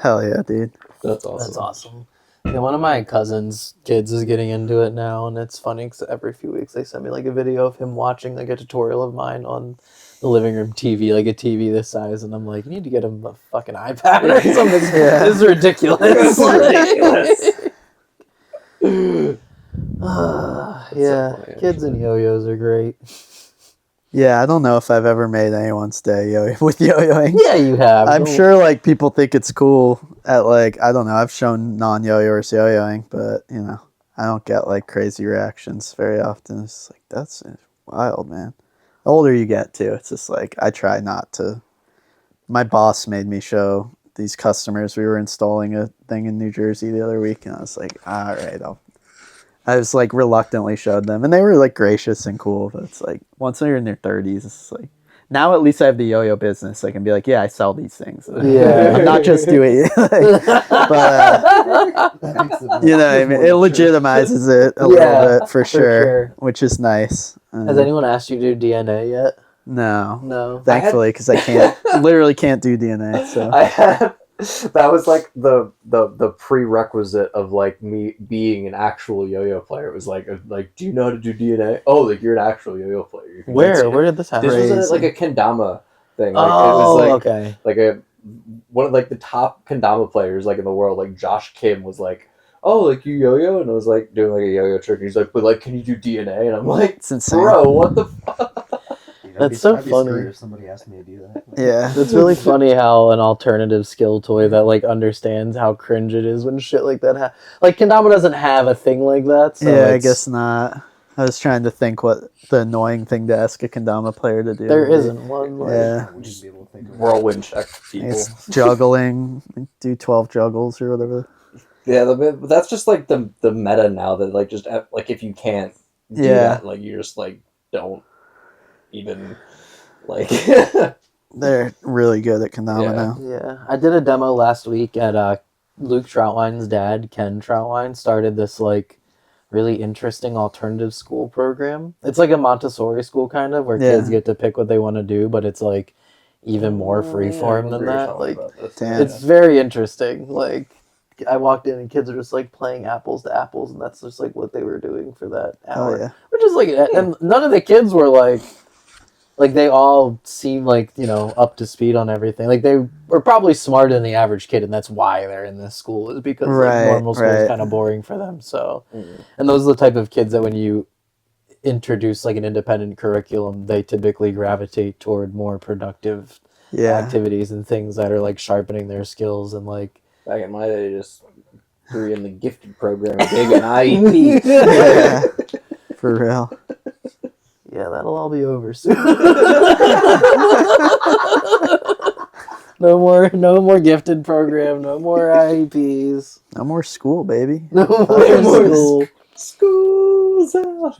Hell yeah, dude. That's awesome. That's awesome. Yeah, one of my cousin's kids is getting into it now, and it's funny because every few weeks they send me like a video of him watching like a tutorial of mine on the living room TV, like a TV this size, and I'm like, you need to get him a fucking iPad or something. Yeah. This is ridiculous. It's ridiculous. Yeah, funny, kids and yo-yos are great. Yeah, I don't know if I've ever made anyone's day with yo-yoing. Yeah, you have. I'm Don't- sure like people think it's cool at like, I don't know, I've shown non-yo-yoers yo-yoing, but you know, I don't get like crazy reactions very often. It's like, that's wild, man. The older you get too, it's just like, I try not to. My boss made me show these customers, we were installing a thing in New Jersey the other week, and I was like, all right, I was like reluctantly showed them, and they were like gracious and cool, but it's like once they're in their 30s, it's like, now at least I have the yo-yo business. I can be like, yeah, I sell these things. Yeah. I'm not just doing it. But, That makes it you know, I mean, it legitimizes it a little bit for sure, sure. which is nice. Has anyone asked you to do DNA yet? No. No. Thankfully, because I can't, literally can't do DNA. So I had that was like the prerequisite of like me being an actual yo-yo player. It was like do you know how to do DNA? Oh, like you're an actual yo-yo player. You can Where? do it. Where did this happen? This was Crazy. like a kendama thing. Like, Oh, it was like okay. like one of like the top kendama players like in the world. Like Josh Kim was like, oh, like you yo-yo, and I was like doing like a yo-yo trick. And he's like, but like, can you do DNA? And I'm like, it's insane. bro, what the fuck? Dude, That's so I'd be funny. screwed if somebody asked me to do that. Yeah. It's really funny how an alternative skill toy that like understands how cringe it is when shit like that like Kendama doesn't have a thing like that. So Yeah, I it's- guess not. I was trying to think what the annoying thing to ask a kendama player to do. there would be. isn't one. Like, Yeah. I wouldn't be able to think of it. Whirlwind check people. It's juggling, do 12 juggles or whatever. Yeah, but that's just like the meta now that like just like if you can't do Yeah. that, like you just like don't even like. They're really good at kendama Yeah. now. Yeah, I did a demo last week at Luke Troutwine's dad, Ken Troutwine, started this like really interesting alternative school program. It's like a Montessori school kind of where Yeah. kids get to pick what they want to do, but it's like even more freeform than that. Like Damn. it's very interesting. Like I walked in and kids are just like playing apples to apples, and that's just like what they were doing for that hour. Oh, yeah. Which is like, and none of the kids were like they all seem like, you know, up to speed on everything. Like they were probably smarter than the average kid, and that's why they're in this school, is because Right, like, normal school is right. kind of boring for them. So, Mhm. and those are the type of kids that when you introduce like an independent curriculum, they typically gravitate toward more productive Yeah. activities and things that are like sharpening their skills and like. Back in my day, just threw in the gifted program, big an IEP. Yeah. For real. Yeah, that'll all be over soon. No more gifted program. No more IEPs. No more school, baby. No more more school. School's out.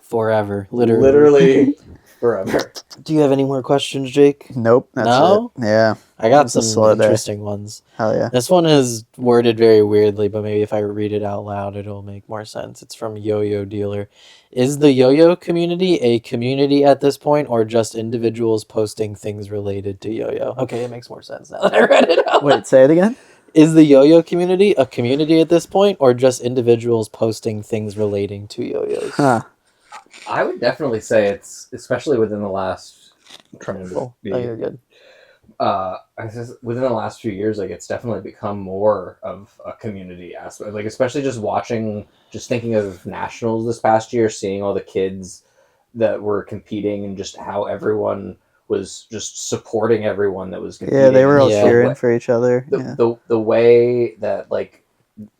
Forever, literally. Literally forever. Do you have any more questions, Jake? Nope. That's No? it. Yeah. I got It's a some slow day. interesting ones. Hell yeah. This one is worded very weirdly, but maybe if I read it out loud, it'll make more sense. It's from Yo-Yo Dealer. Is the yo-yo community a community at this point, or just individuals posting things related to yo-yo? Okay, it makes more sense now that I read it out. Wait, say it again? Is the yo-yo community a community at this point, or just individuals posting things relating to yo-yos? Huh. I would definitely say it's, especially within the last, trying to Oh, be, you're good. I guess within the last few years, like it's definitely become more of a community aspect. Like especially just watching, just thinking of nationals this past year, seeing all the kids that were competing and just how everyone was just supporting everyone that was competing. Yeah, they were all Yeah. cheering for each other. The, Yeah. the way that like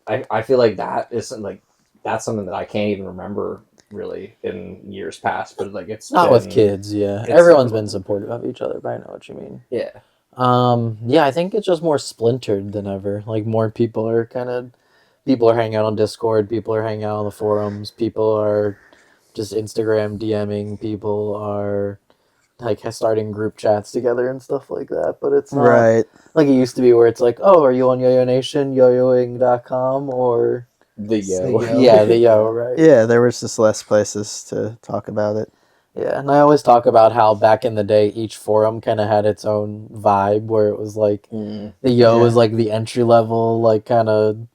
I feel like that is like that's something that I can't even remember really in years past, but like it's Not with been- kids, yeah. it's- Everyone's been supportive of each other, but I know what you mean. Yeah. Yeah, I think it's just more splintered than ever. Like more people are hanging out on Discord, people are hanging out on the forums, people are just Instagram DMing, people are like starting group chats together and stuff like that. But it's not Right. like it used to be where it's like, oh, are you on Yo-Yo Nation, yoyoing.com, or The yo. yeah, the Yo, right? Yeah, there was just less places to talk about it. Yeah, and I always talk about how back in the day, each forum kind of had its own vibe, where it was like the Yo Yeah. was like the entry level, like kind of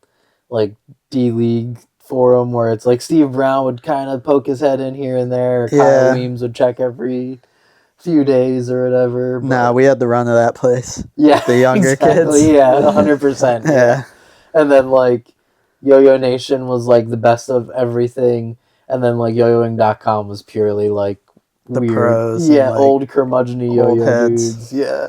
like D League forum, where it's like Steve Brown would kind of poke his head in here and there, or Kyle Yeah. Weems would check every few days or whatever. But Nah, we had the run of that place. yeah, The younger exactly, kids. yeah, 100%. Yeah. And then like Yo-Yo Nation was like the best of everything, and then like yoyoing.com was purely like The weird, pros and, yeah, like, old curmudgeon old yo-yo heads. dudes, yeah.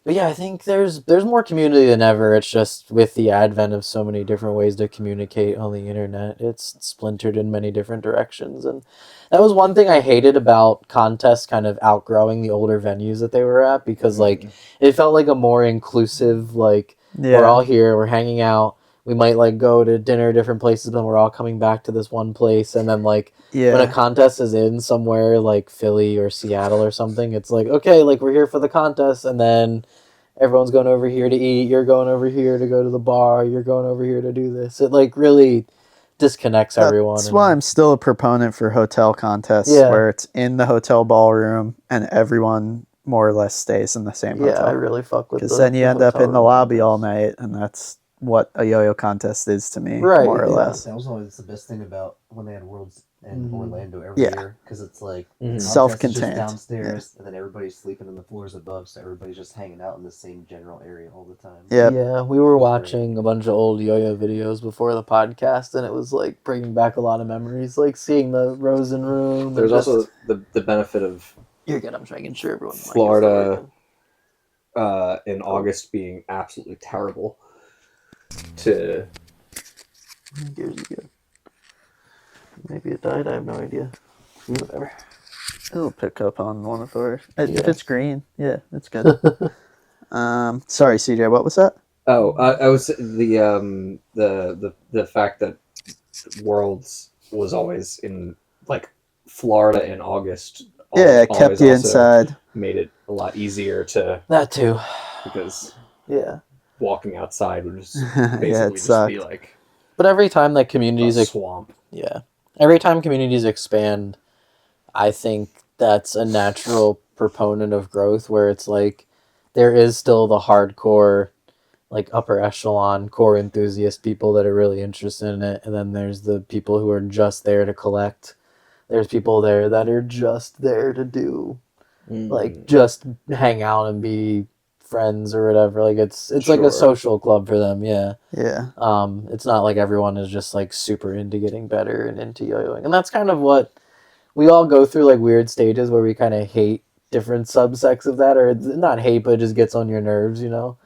But yeah, I think there's more community than ever. It's just with the advent of so many different ways to communicate on the internet, it's splintered in many different directions. And that was one thing I hated about contests kind of outgrowing the older venues that they were at, because like it felt like a more inclusive, like we're all here, we're hanging out. We might like go to dinner different places, but we're all coming back to this one place. And then like when a contest is in somewhere like Philly or Seattle or something, it's like, okay, like we're here for the contest, and then everyone's going over here to eat, you're going over here to go to the bar, you're going over here to do this. It like really disconnects everyone. That's why I'm still a proponent for hotel contests, where it's in the hotel ballroom and everyone more or less stays in the same hotel. Yeah, I really fuck with because then you end up in the lobby all night, and that's what a yo-yo contest is to me, Right, more or yeah. less. That was always the best thing about when they had Worlds in Orlando every year, because it's like Self-contained. just downstairs, and then everybody's sleeping in the floors above, so everybody's just hanging out in the same general area all the time. Yeah, we were watching a bunch of old yo-yo videos before the podcast, and it was like bringing back a lot of memories, like seeing the Rosen room. There's also the benefit of you're good. I'm making sure everyone Florida in August being absolutely terrible. To maybe it died. I have no idea. Whatever. It'll pick up on one of ours. If it's green, yeah, it's good. Sorry, CJ, what was that? Oh, I was the fact that Worlds was always in like Florida in August. It kept you inside. Made it a lot easier to that too, because walking outside would just basically just be like. But every time that communities swamp, every time communities expand, I think that's a natural proponent of growth, where it's like there is still the hardcore, like upper echelon core enthusiast people that are really interested in it, and then there's the people who are just there to collect. There's people there that are just there to do like just hang out and be friends or whatever. Like it's like a social club for them. It's not like everyone is just like super into getting better and into yo-yoing, and that's kind of what we all go through, like weird stages where we kind of hate different subsects of that, or not hate, but it just gets on your nerves, you know.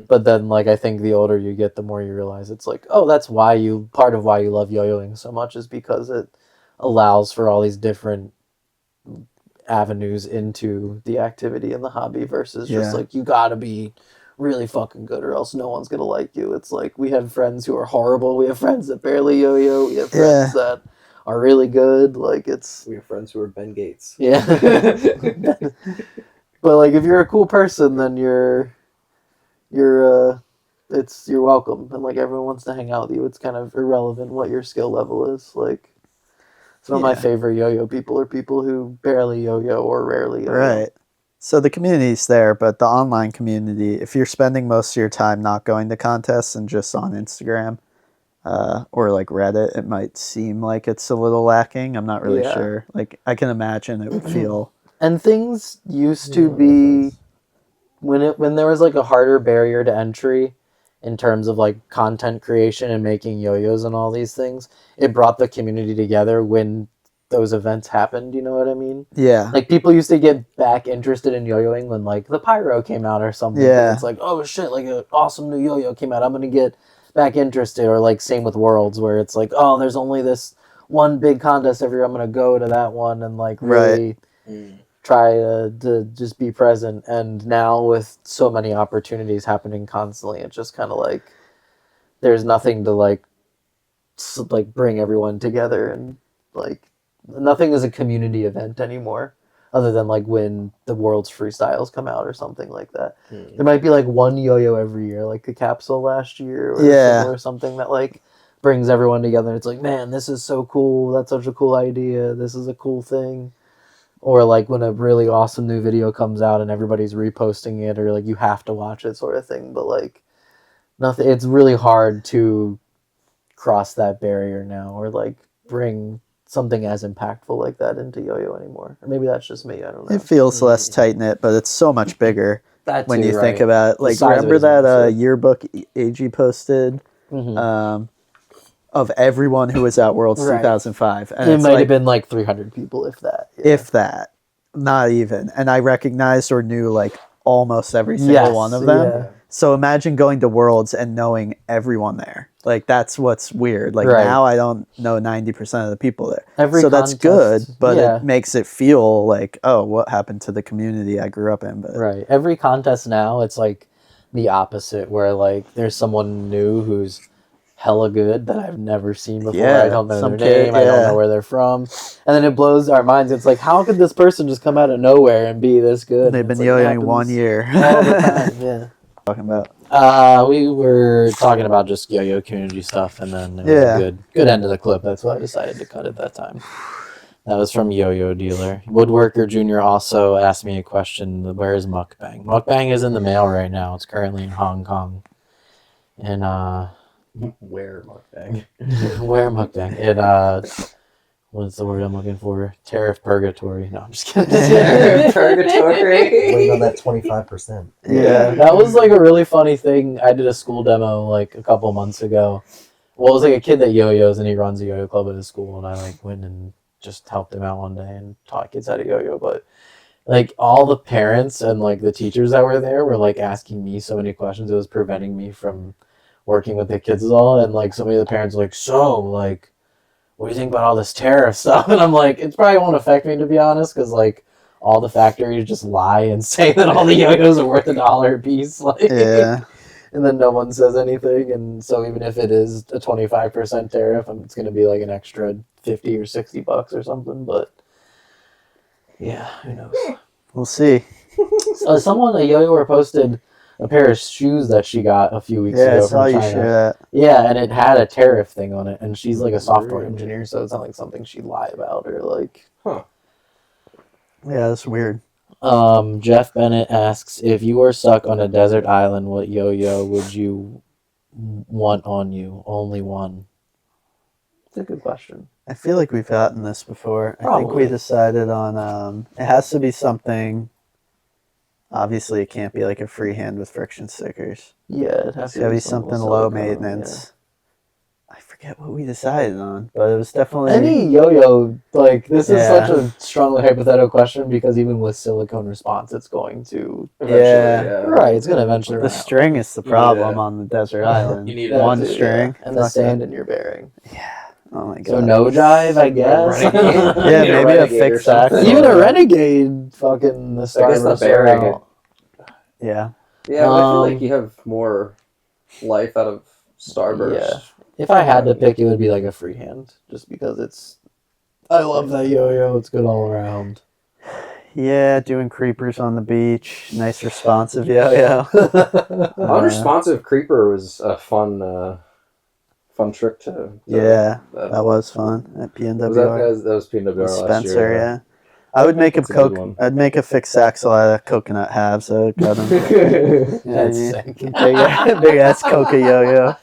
But then like I think the older you get, the more you realize it's like, oh, that's why part of why you love yo-yoing so much is because it allows for all these different avenues into the activity and the hobby, versus just like you gotta be really fucking good or else no one's gonna like you. It's like we have friends who are horrible, we have friends that barely yo-yo, we have friends that are really good. Like we have friends who are Ben Gates. But like if you're a cool person, then you're welcome, and like everyone wants to hang out with you. It's kind of irrelevant what your skill level is. Like some of my favorite yo-yo people are people who barely yo-yo or rarely yo-yo. Right. So the community's there, but the online community, if you're spending most of your time not going to contests and just on Instagram or like Reddit, it might seem like it's a little lacking. I'm not really sure. Like I can imagine it would feel. And things used to be when there was like a harder barrier to entry in terms of like content creation and making yo-yos and all these things, it brought the community together when those events happened, you know what I mean? Yeah. Like people used to get back interested in yo-yoing when like the Pyro came out or something. Yeah. It's like, oh shit, like an awesome new yo-yo came out, I'm gonna get back interested. Or like same with Worlds, where it's like, oh, there's only this one big contest every year, I'm gonna go to that one and like really try to just be present. And now with so many opportunities happening constantly, it's just kind of like there's nothing to like bring everyone together, and like nothing is a community event anymore other than like when the world's freestyles come out or something like that. There might be like one yo-yo every year, like the capsule last year or something that like brings everyone together. It's like, man, this is so cool, that's such a cool idea, this is a cool thing. Or like when a really awesome new video comes out and everybody's reposting it, or like you have to watch it sort of thing. But like nothing, it's really hard to cross that barrier now, or like bring something as impactful like that into yo-yo anymore. Or maybe that's just me, I don't know. It feels less tight-knit, but it's so much bigger That when too, you right. think about it. The Like, size of it remember is that massive. yearbook AG posted of everyone who was at Worlds Right. 2005? And It it's might like, have been like 300 people, if that. Yeah. if that, not even. And I recognized or knew like almost every single one of them. Yeah. So imagine going to Worlds and knowing everyone there. Like, that's what's weird. Like, Right. now I don't know 90% of the people there. Every So that's contest, good, but yeah. it makes it feel like, oh, what happened to the community I grew up in? But Right. Every contest now, it's like the opposite, where like there's someone new who's hella good that I've never seen before. Yeah, I don't know some their kid, name. I don't yeah. know where they're from. And then it blows our minds. It's like, how could this person just come out of nowhere and be this good? they've And been it's like, it yo-yoing happens 1 year. all the time. Yeah. Talking about. We were talking about just yo-yo community stuff, and then it was Yeah. a good end of the clip. That's why I decided to cut it that time. That was from Yo-Yo Dealer. Woodworker Jr. also asked me a question. Where is Mukbang? Mukbang is in the mail right now. It's currently in Hong Kong. And Where Mukbang? where Mukbang? It what's the word I'm looking for? Tariff purgatory. No, I'm just kidding. Purgatory. Waiting on that 25%. Yeah, that was like a really funny thing. I did a school demo like a couple months ago. Well, it was like a kid that yo-yos, and he runs a yo-yo club at his school, and I like went and just helped him out one day and taught kids how to yo-yo. But like all the parents and like the teachers that were there were like asking me so many questions. It was preventing me from working with the kids all. And like so many of the parents were like, so like, what do you think about all this tariff stuff? And I'm like, it probably won't affect me, to be honest, because like all the factories just lie and say that all the yo-yos are worth $1 a piece. Like, Yeah. and then no one says anything. And so even if it is a 25% tariff, it's going to be like an extra 50 or 60 bucks or something. But yeah, who knows? We'll see. Someone, a yo-yoer, posted a pair of shoes that she got a few weeks Yeah, I ago saw from you China. share that. Yeah, and it had a tariff thing on it, and she's like a software engineer, so it's not like something she'd lie about or like. Huh. Yeah, that's weird. Jeff Bennett asks, if you were stuck on a desert island, what yo-yo would you want on you? Only one. It's a good question. I feel like we've gotten this before. I think Probably. we decided on it has to be something. Obviously, it can't be like a freehand with friction stickers. Yeah, it has It's gotta be some something silicone, low maintenance. I forget what we decided on, but it was definitely Any yo-yo, like, this is Yeah. such a strongly hypothetical question, because even with silicone response, it's going to Yeah. right, it's going to eventually the run out. string is the problem Yeah. on the desert island. You need That one too, string. yeah. And the Fuck sand that. in your bearing. Oh my god. So no jive, I guess. Renegade. Yeah, You need a maybe a Renegade or fixed axle. something. Even a renegade, fucking the I guess the starbursts are bearing. out. Yeah. Yeah, but I feel like Um, you have more life out of Starburst. Yeah. If I had to pick, it would be like a freehand, just because it's. I love that yo-yo. It's good all around. Yeah, doing creepers on the beach. Nice responsive yo-yo. Unresponsive creeper was a fun trick to. Yeah, that was fun at PNWR. That was PNWR last Spencer, year. yeah. I would make That's a good one. I'd make a fixed axle out of coconut halves. So got him. That's Yeah, sick. big ass coca yo-yo.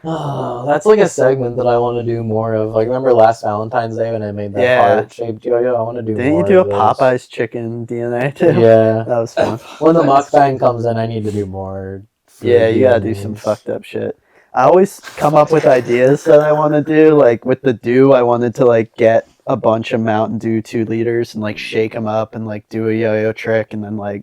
Oh, that's like a segment that I want to do more of. Like, remember last Valentine's Day when I made that Yeah. heart-shaped yo-yo? I want to do Didn't more you do a of those. Popeyes chicken DNA too? Yeah. That was fun. When the mukbang comes in, I need to do more. food Yeah, you gotta do some names. fucked up shit. I always come up with ideas that I want to do. Like with the dew, I wanted to like get a bunch of Mountain Dew 2 liters and like shake them up and like do a yo-yo trick and then like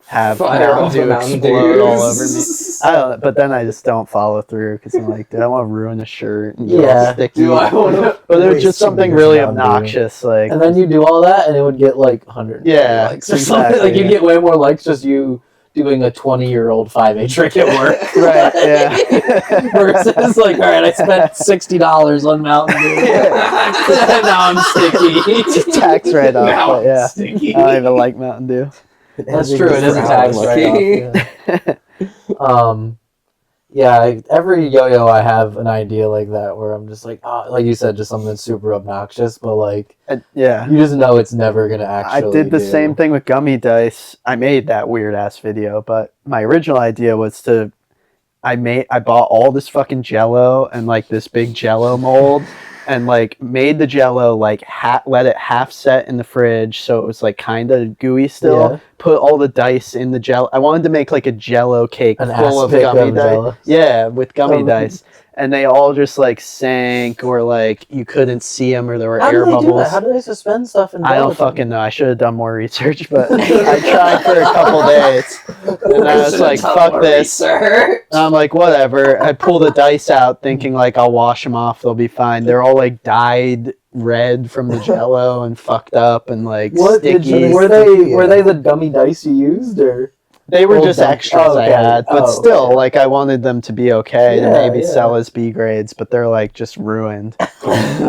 have Fire Mountain off Dew the Mountain explode all over me. Dews. I don't, but then I just don't follow through because I'm like, dude, I want to ruin a shirt and get Yeah. all sticky. Do I want to? But there's Waste just something 2 really liters of Mountain Dew. obnoxious, like And then you do all that, and it would get like 100 Yeah, likes or something. Like exactly. you get way more likes just you doing a 20-year-old 5A trick at work. right, yeah. Versus like, all right, I spent $60 on Mountain Dew, and now I'm sticky. Just tax write off, Now but yeah. sticky. I don't even like Mountain Dew. That's true. It is a tax write-off. Yeah. Yeah, every yo-yo I have an idea like that where I'm just like, oh, like you said, just something that's super obnoxious, but like Yeah. you just know it's never gonna I actually. did the do. same thing with gummy dice. I made that weird ass video, but my original idea was to I bought all this fucking Jello and like this big Jello mold and like made the Jello like let it half set in the fridge so it was like kind of gooey still. Yeah. Put all the dice in the Jello. I wanted to make like a Jello cake An full of aspic gummy of dice. Jell-O. Yeah, with gummy Oh. dice. And they all just like sank or like you couldn't see them or there were How air do they bubbles. do that? How do they suspend stuff in? I don't gelatin? fucking know. I should have done more research, but I tried for a couple days. And I was like, fuck this. And I'm like, whatever. I pull the dice out thinking like I'll wash them off. They'll be fine. They're all like dyed red from the Jello and fucked up and like What did sticky. were they the gummy dice you used or? They were Old just dump- extras oh, I okay. had, but Oh, still, okay. like I wanted them to be okay to Yeah, maybe yeah. sell as B grades, but they're like just ruined. And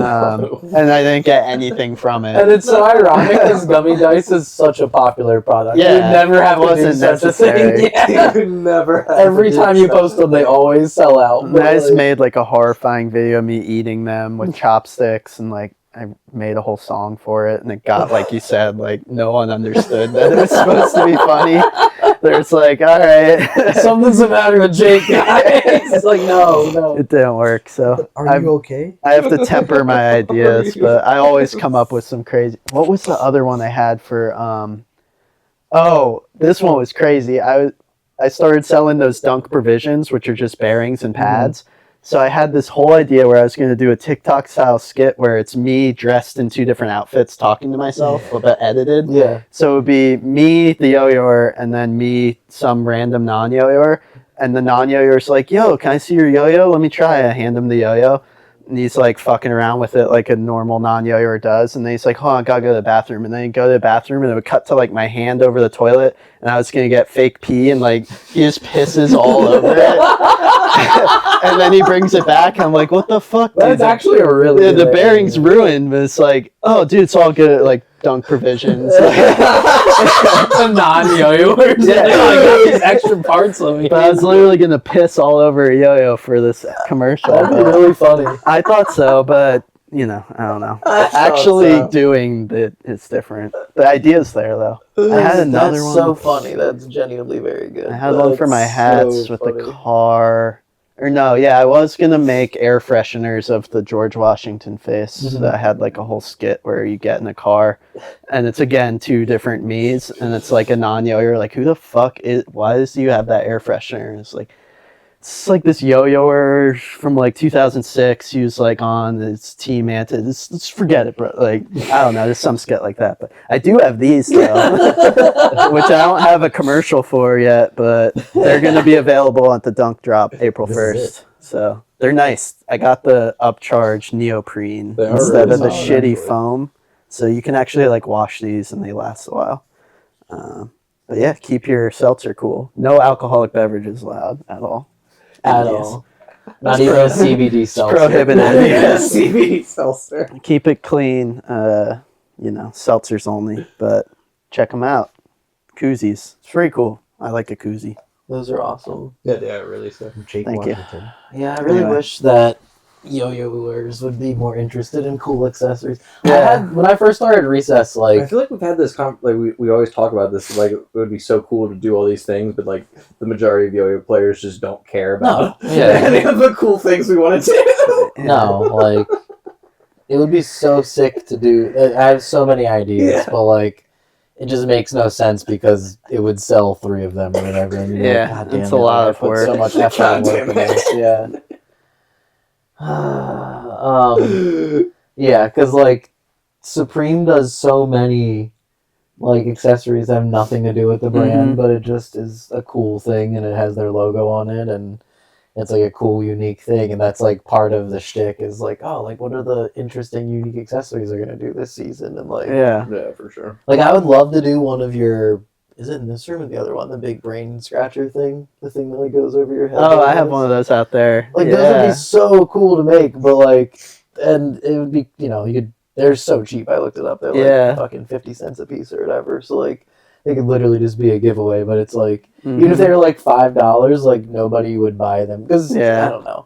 I didn't get anything from it. And it's so ironic because gummy dice is such a popular product. Yeah, you never have it to do wasn't such necessary. a thing. Yeah. You never. have Every to time do you stuff. post them, they always sell out. And I just made like a horrifying video of me eating them with chopsticks and like I made a whole song for it and it got like you said, like no one understood that it was supposed to be funny. There's like, all right. Something's the matter with Jake, guys. It's like, no. It didn't work, so Are you okay? I have to temper my ideas, but I always come up with some crazy. What was the other one I had for? Oh, this one was crazy. I started selling those Dunk provisions, which are just bearings and pads. So I had this whole idea where I was going to do a TikTok style skit where it's me dressed in 2 different outfits talking to myself, but edited. Yeah. So it would be me, the yo-yoer, and then me, some random non-yo-yoer. And the non-yo-yoer's like, yo, can I see your yo-yo? Let me try. I hand him the yo-yo. And he's like fucking around with it like a normal non-yo-yoer does. And then he's like, hold on, gotta go to the bathroom. And then he'd go to the bathroom and it would cut to like my hand over the toilet. And I was gonna get fake pee and like he just pisses all over it. And then he brings it back. I'm like, what the fuck, dude? That's actually a really Yeah, good the idea. bearing's ruined, but it's like, oh, dude, it's all good at like Dunk provisions. The non-yo-yoers. Yeah. I got these extra parts on me. But I was literally gonna piss all over a yo-yo for this commercial. That'd be but really funny. I thought so, but you know, I don't know. I thought Actually so. doing it is different. The idea's there though. I had another That's one. so funny. That's genuinely very good. I had one for my That's hats so with funny. the car. Or no, yeah, I was gonna make air fresheners of the George Washington face. So I had like a whole skit where you get in a car, and it's again 2 different me's, and it's like a non-yo. You're like, who the fuck is? Why does you have that air freshener? And it's like this yo-yoer from like 2006. He was like on this Team Anti. Just forget it, bro. Like I don't know, there's some skit like that. But I do have these though, which I don't have a commercial for yet, but they're gonna be available at the Dunk Drop April This is 1st. So they're nice. I got the upcharged neoprene They are instead really of the solid, shitty actually. foam. So you can actually like wash these and they last a while. But yeah, keep your seltzer cool. No alcoholic beverages allowed at all. At Yes. all. Not even a CBD seltzer. prohibited. Yeah, CB seltzer. Keep it clean. Seltzers only. But check them out. Koozies. It's pretty cool. I like a koozie. Those are awesome. Yeah, really so. Jake Thank you. Washington. Yeah, I really Anyway. wish that yo-yoers would be more interested in cool accessories. Yeah. When I first started Recess, I like, feel like we've had this we always talk about this, like it would be so cool to do all these things, but like the majority of yo-yo players just don't care about any of the cool things we want to do. no, like, it would be so sick to do. I have so many ideas, Yeah. but like, it just makes no sense because it would sell 3 of them or whatever. And you're Yeah, like, God damn it's it, a lot I of put work. So much effort and God work damn in it. this. Yeah. Yeah, because like Supreme does so many like accessories that have nothing to do with the brand, Mhm. but it just is a cool thing and it has their logo on it and it's like a cool, unique thing, and that's like part of the shtick is like, oh, like what are the interesting, unique accessories they're gonna do this season, and like, Yeah. Yeah, for sure. like I would love to do one of your. Is it in this room or the other one? The big brain scratcher thing, the thing that like goes over your head. Oh, I have one of those out there. Like yeah. those would be so cool to make, but like, and it would be, you know, you could. They're so cheap. I looked it up. They're like Yeah. fucking 50 cents a piece or whatever. So like, they could literally just be a giveaway. But it's like, Mhm. even if they were like $5, like nobody would buy them because Yeah. I don't know.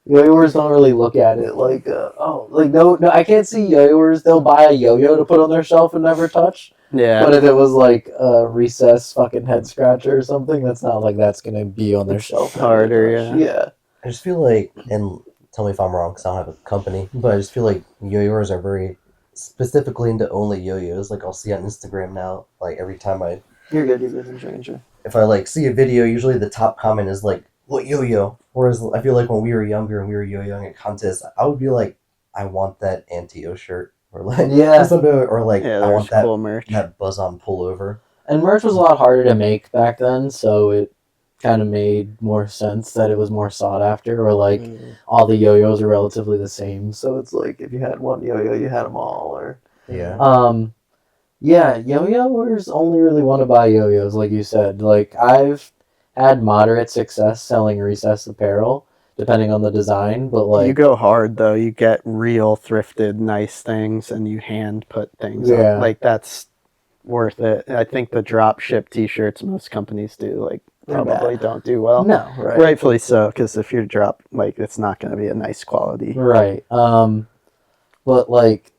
Yo-yoers don't really look at it like, oh, like no, I can't see yo-yoers. They'll buy a yo-yo to put on their shelf and never touch. Yeah. But if it was like a recess fucking head scratcher or something, that's not like that's gonna be on their shelf. and harder, never touch. Yeah. I just feel like, and tell me if I'm wrong, because I don't have a company, but I just feel like yo-yoers are very specifically into only yo-yos. Like I'll see on Instagram now, like every time You're good. I'm sure. if I like see a video, usually the top comment is like, "What yo-yo?" Whereas I feel like when we were younger and we were yo-yoing at contests, I would be like, "I want that anti-yo shirt," or like, Yeah. something, or like, Yeah, "I there's want that cool merch. that buzz-on pullover." And merch was a lot harder to make back then, so it kind of made more sense that it was more sought after, or like all the yo-yos are relatively the same. So it's like if you had one yo-yo, you had them all. Or Yeah. yeah, yo-yoers only really want to buy yo-yos, like you said. Like I've had moderate success selling recess apparel, depending on the design, but like you go hard though. You get real thrifted, nice things, and you hand put things Yeah. up. Like that's worth it. I think the drop ship T-shirts most companies do like They're probably bad. don't do well. no, right, Rightfully so, because if you drop like it's not going to be a nice quality. right. But like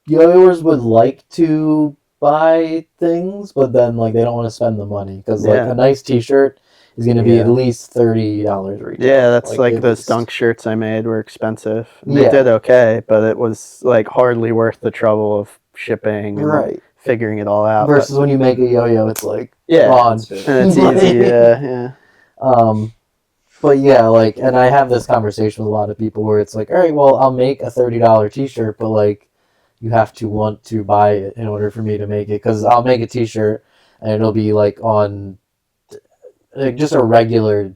yo-yoers would like to buy things, but then like they don't want to spend the money because like Yeah. a nice T-shirt is going to be Yeah. at least $30 retail. Yeah, that's like at those least. dunk shirts I made were expensive. And Yeah. They did okay, but it was like hardly worth the trouble of shipping and Right. figuring it all out. Versus when you make a yo-yo, it's like Yeah. gone. And it's easy. Yeah. But yeah, like, and I have this conversation with a lot of people where it's like, all right, well, I'll make a $30 T-shirt, but like, you have to want to buy it in order for me to make it, because I'll make a T-shirt and it'll be like on like just a regular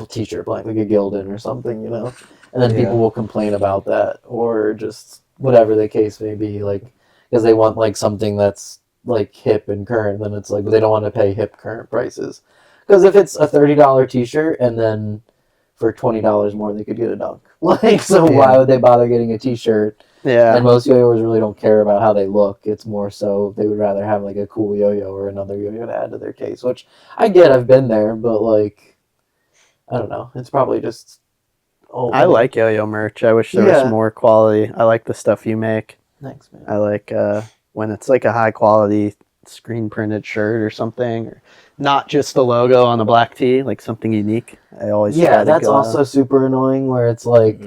T-shirt blank, like a Gildan or something, you know, and then Yeah. people will complain about that or just whatever the case may be, like because they want like something that's like hip and current, then it's like, but they don't want to pay hip current prices. Because if it's a $30 T-shirt and then for $20 more they could get a dunk, like, so why would they bother getting a T-shirt? Yeah. And most yo-yoers really don't care about how they look. It's more so they would rather have like a cool yo-yo or another yo-yo to add to their case, which I get. I've been there, but like, I don't know. It's probably just old. I like yo-yo merch. I wish there Yeah. was more quality. I like the stuff you make. Thanks, man. I like when it's like a high quality screen printed shirt or something, or not just the logo on a black tee, like something unique. I always try Yeah, to that's go- also super annoying where it's like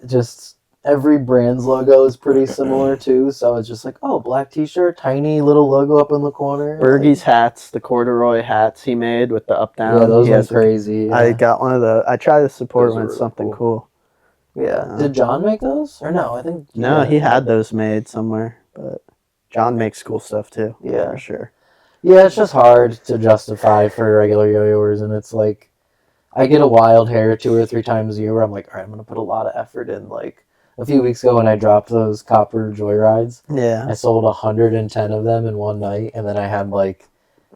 just every brand's logo is pretty similar too, so it's just like, oh, black T-shirt, tiny little logo up in the corner. Bergie's hats, the corduroy hats he made with the up down. Yeah, those He went has a- crazy. I Yeah. got one of the. I try to support Those when are it's really something cool. Yeah. Did John make those? Or no? I think No, he had those made somewhere, but John makes cool stuff too. Yeah. For sure. Yeah, it's just hard to justify for regular yo-yoers, and it's like I get a wild hair 2 or 3 times a year where I'm like, all right, I'm gonna put a lot of effort in. Like a few weeks ago when I dropped those copper joyrides, Yeah. I sold 110 of them in one night, and then I had like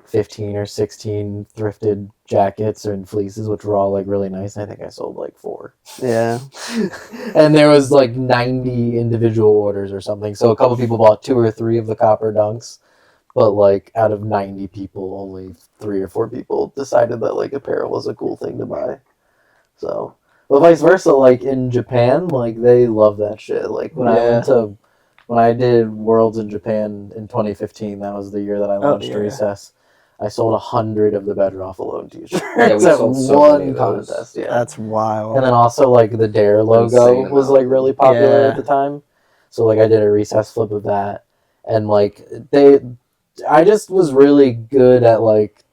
15 or 16 thrifted jackets and fleeces, which were all like really nice. And I think I sold like 4. Yeah. And there was like 90 individual orders or something. So a couple people bought 2 or 3 of the copper dunks, but like out of 90 people, only 3 or 4 people decided that like apparel was a cool thing to buy. So, but vice versa, like in Japan, like they love that shit. Like when I did Worlds in Japan in 2015, that was the year that I launched Recess. I sold 100 of the Bedroth Alone t-shirts we at sold so many one of those. contest. Yeah, That's wild. and then also like the Dare Insane logo amount. was like really popular Yeah. at the time. So like I did a Recess flip of that, and like I just was really good at like,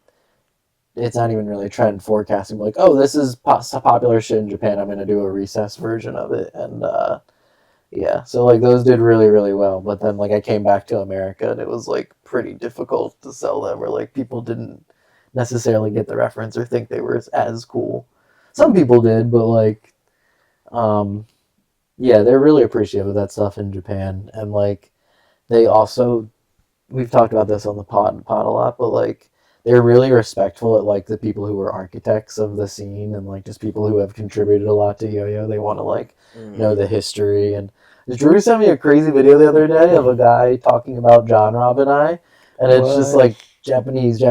it's not even really trend forecasting. Like, oh, this is popular shit in Japan. I'm gonna do a Recess version of it, and Yeah, so like those did really, really well. But then like I came back to America and it was like pretty difficult to sell them, or like people didn't necessarily get the reference or think they were as cool. Some people did, but like, yeah, they're really appreciative of that stuff in Japan. And like they also, we've talked about this on the pod a lot, but like they're really respectful at like the people who are architects of the scene and like just people who have contributed a lot to yo-yo. They want to like know the history. And Drew sent me a crazy video the other day of a guy talking about John Rob and I, and it's just What? like Japanese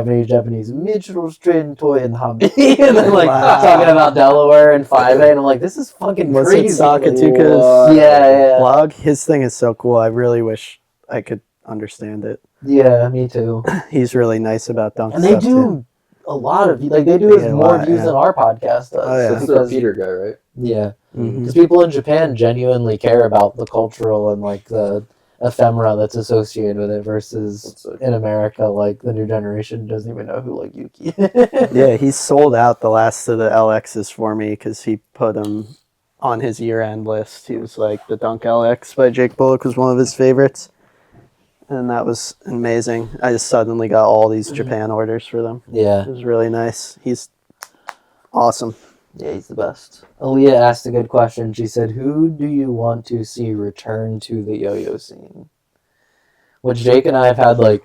Mitchell Strain Toy and Hobby, and then like Wow. talking about Delaware and 5A, and I'm like, this is fucking Was crazy. it Sakatuka's Yeah. blog? His thing is so cool. I really wish I could understand it. Yeah, me too. He's really nice about dunk And they stuff do too. a lot of like they do They as get a more lot, views yeah. than our podcast does. Oh, yeah. This is the repeater guy, right? Yeah, Mhm. because people in Japan genuinely care about the cultural and like the ephemera that's associated with it versus in America, like the new generation doesn't even know who like Yuki. Yeah, he sold out the last of the LXs for me because he put them on his year-end list. He was like, the Dunk LX by Jake Bullock was one of his favorites. And that was amazing. I just suddenly got all these Japan orders for them. Yeah, It was really nice. He's awesome. yeah, he's the best. Aaliyah asked a good question. She said, "Who do you want to see return to the yo-yo scene?" Which Jake and I have had like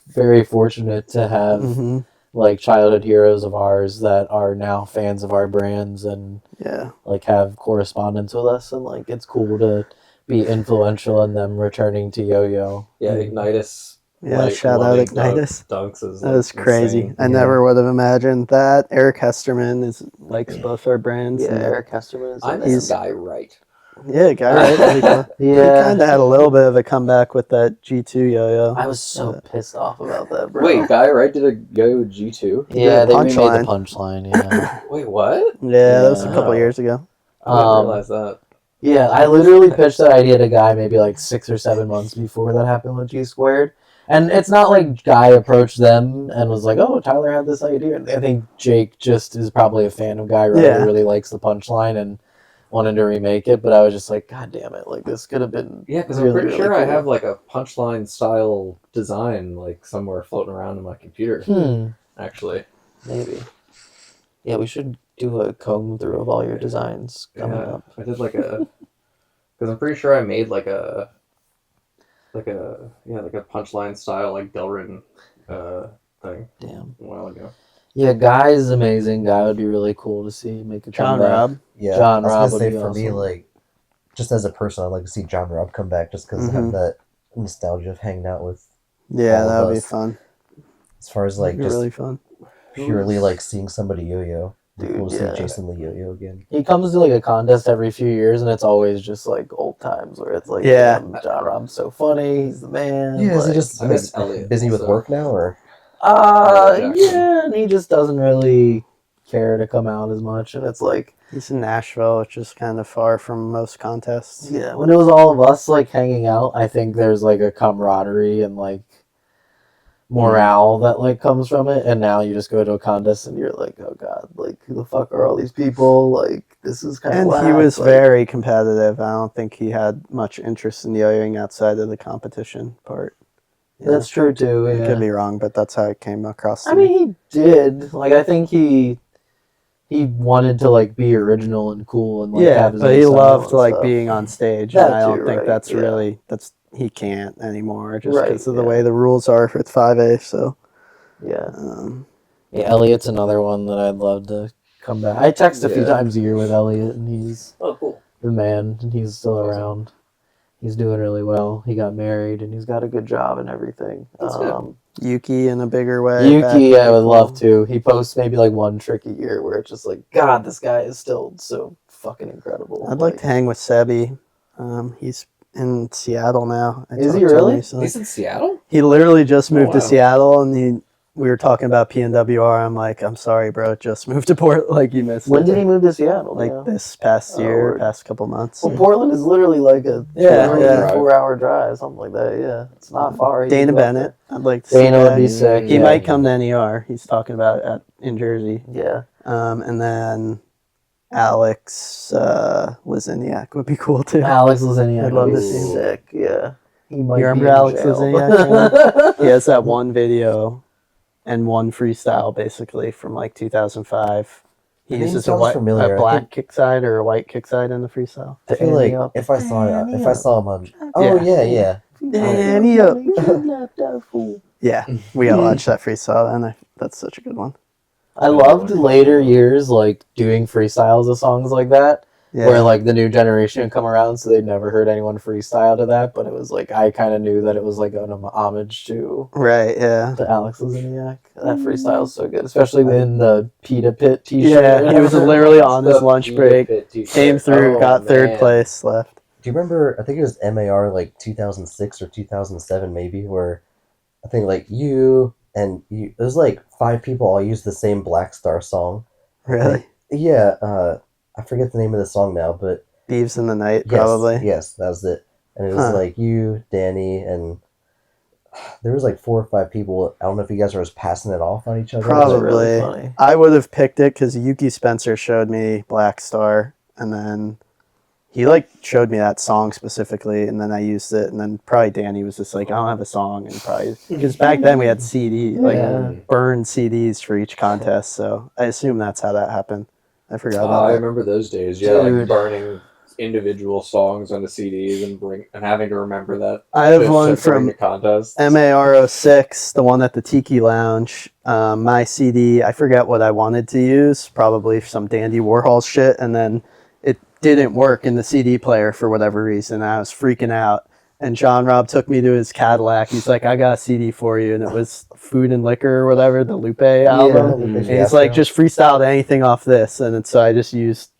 very fortunate to have. Hmm. Like childhood heroes of ours that are now fans of our brands and Yeah. like have correspondence with us, and like it's cool to be influential in them returning to yo-yo. Yeah, Ignitus. Yeah, like, shout out loving Ignitus. Dunks is That was like, crazy. insane. I never would have imagined that. Eric Hesterman likes both our brands. Yeah, and Eric Hesterman is I amazing. miss Guy Wright. Yeah, guy, right? He kind Yeah, of had a little bit of a comeback with that G2 yo-yo. I was so pissed off about that, bro. Wait, Guy Wright did a yo G2? Yeah, they remade Punchline. the punchline. Yeah, Wait, what? Yeah, that was a Yeah. couple years ago. I didn't realize that. yeah. I literally pitched that idea to Guy maybe like 6 or 7 months before that happened with G Squared. And it's not like Guy approached them and was like, "Oh, Tyler had this idea." I think Jake just is probably a fan of Guy Wright. Yeah. Who really likes the punchline and wanted to remake it. But I was just like, "God damn it! Like this could have been." Yeah, because really, I'm pretty really sure I cool. have like a punchline style design like somewhere floating around in my computer. Actually, Maybe. Yeah, we should do a comb through of all your designs coming yeah, up. I did like a because I'm pretty sure I made like a punchline style like Delrin thing Damn. a while ago. Yeah, Guy is amazing. Guy would be really cool to see make a John comeback. Robb. Yeah, John I was Robb gonna would say be for me, awesome. like, just as a person, I'd like to see John Robb come back just because I have that nostalgia of hanging out with. Yeah, All of that would be us. fun. As far as like That'd be just really fun. purely like seeing somebody yo-yo. It'd be Dude, cool to yeah. see Jason Lee yo-yo again. He comes to like a contest every few years, and it's always just like old times where it's like, Yeah. damn, John Robb's so funny, he's the man. Yeah, is he like- just I miss Elliot busy with also. work now, or Jackson. Yeah, and he just doesn't really care to come out as much, and it's like, He's in Nashville, which is kind of far from most contests. yeah, when it was all of us like hanging out, I think there's like a camaraderie and like morale that like comes from it, and now you just go to a contest and you're like, oh god, like who the fuck are all these people? Like this is kind of And he was very competitive. I don't think he had much interest in yo-yoing outside of the competition part. Yeah. That's true too. I Yeah. could be wrong, but that's how it came across to I me. mean, he did. Like, I think he wanted to like be original and cool and like Yeah, have his but own he style loved and like stuff. being on stage, That and I don't too, think right, that's yeah. really he can't anymore just Right, because of the yeah. way the rules are with 5A. So Yeah. um, Yeah, Elliot's another one that I'd love to come back. I text a few Yeah. times a year with Elliot, and he's Oh, cool. the man, and he's still Awesome. around. He's doing really well. He got married, and he's got a good job and everything. That's good. Yuki in a bigger way. Yuki, I would love to. He posts maybe like one trick a year where it's just like, God, this guy is still so fucking incredible. I'd like to hang with Sebi. He's in Seattle now. I Is talked he to him really? recently. He's in Seattle? He literally just moved wow. to Seattle, and we were talking about PNWR. I'm like, I'm sorry, bro. Just moved to Portland. Like you missed. When it. did he move to Seattle? Like Yeah. this past Oh, year, word. past couple months. Well, Portland is literally like a Yeah, 4 hour drive, something like that. Yeah, it's not far. He Dana can go up Bennett. there. I'd like to see Dana would that. be sick. He yeah. might come to NER. He's talking about in Jersey. Yeah. And then Alex Laziniak would be cool too. Alex Laziniak. I'd love would to be see him. sick. Yeah. He might You remember be in Alex jail, Laziniak? He has that one video and one freestyle basically from like 2005. He The name uses sounds familiar. a I black kick side or a white kick side in the freestyle. I feel like if I saw him on. Oh yeah. Danny up. Yeah, we gotta watch that freestyle, and that's such a good one. I loved later years, like, doing freestyles of songs like that, Yeah, where, like, the new generation would come around, so they'd never heard anyone freestyle to that, but it was, like, I kind of knew that it was, like, an homage to right. Yeah, Alex Laziniak. That freestyle is so good, especially in the Pita Pit t-shirt. yeah. He was literally on his The lunch Pita break, Pit t-shirt. came through, Oh, got third man. place, left. Do you remember? I think it was MAR like 2006 or 2007 maybe, where I think like you. It was like 5 people all used the same Black Star song. Really, Yeah, I forget the name of the song now, but Thieves in the Night, yes, probably. yes, that was it. And it was like you, Danny, and there was like 4 or 5 people. I don't know if you guys were just passing it off on each other. Probably. really funny. I would have picked it because Yuki Spencer showed me Black Star, and then he like showed me that song specifically, and then I used it, and then probably Danny was just like, I don't have a song, and probably because back then we had CD, like Yeah. burned CDs for each contest, so I assume that's how that happened. I forgot I about that. remember those days. Yeah, like Dude. burning individual songs onto CDs and having to remember that. I have shit one during from the contest. MAR06, the one at the Tiki Lounge. My CD, I forget what I wanted to use, probably some Dandy Warhol shit, and then it didn't work in the CD player for whatever reason. I was freaking out. And John Robb took me to his Cadillac. He's like, I got a CD for you. And it was Food and Liquor or whatever, the Lupe album. Lupe And he's Fiasco. like, just freestyled anything off this. And so I just used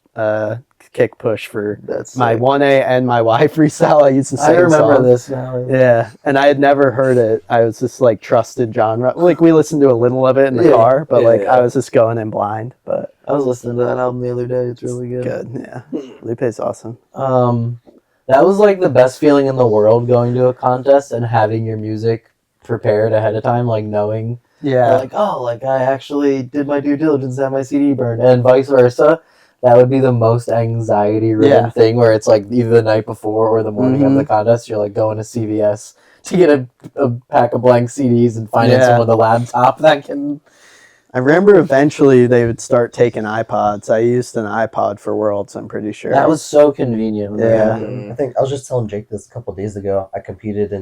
Kick Push for That's my sick. 1A and my Y freestyle. I used the same I remember song. this now. Yeah, and I had never heard it. I was just like trusted genre. Like we listened to a little of it in the Yeah, car, but yeah, like yeah. I was just going in blind. But I was listening to that album the other day. It's really good. good, yeah. Lupe's awesome. That was like the best feeling in the world, going to a contest and having your music prepared ahead of time, like knowing Yeah, like, oh, like I actually did my due diligence to have my CD burned, and vice versa. That would be the most anxiety-ridden Yeah. thing, where it's like either the night before or the morning of the contest, you're like going to CVS to get a pack of blank CDs and finance Yeah. them with a laptop that can. I remember eventually they would start taking iPods. I used an iPod for Worlds. I'm pretty sure. That was so convenient. when that Yeah. happened. I think I was just telling Jake this a couple of days ago. I competed I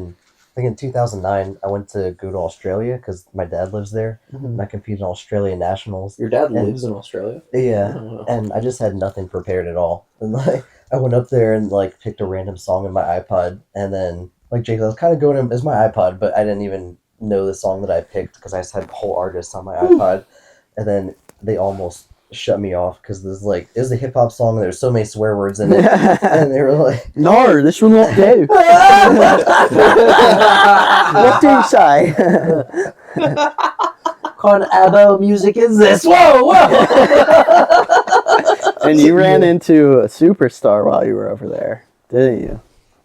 think in 2009. I went to go to Australia because my dad lives there, and I competed in Australian nationals. Your dad And- lives in Australia? Yeah, Oh. and I just had nothing prepared at all. And like I went up there and like picked a random song in my iPod, and then like Jake, I was kind of going in as my iPod, but I didn't even know the song that I picked because I just had whole artists on my iPod, and then they almost shut me off because this like it was a hip hop song and there's so many swear words in it, and they were like, No, this will not do. What do you say? What ABBA music is this? Whoa, whoa! And you ran into a superstar while you were over there, didn't you?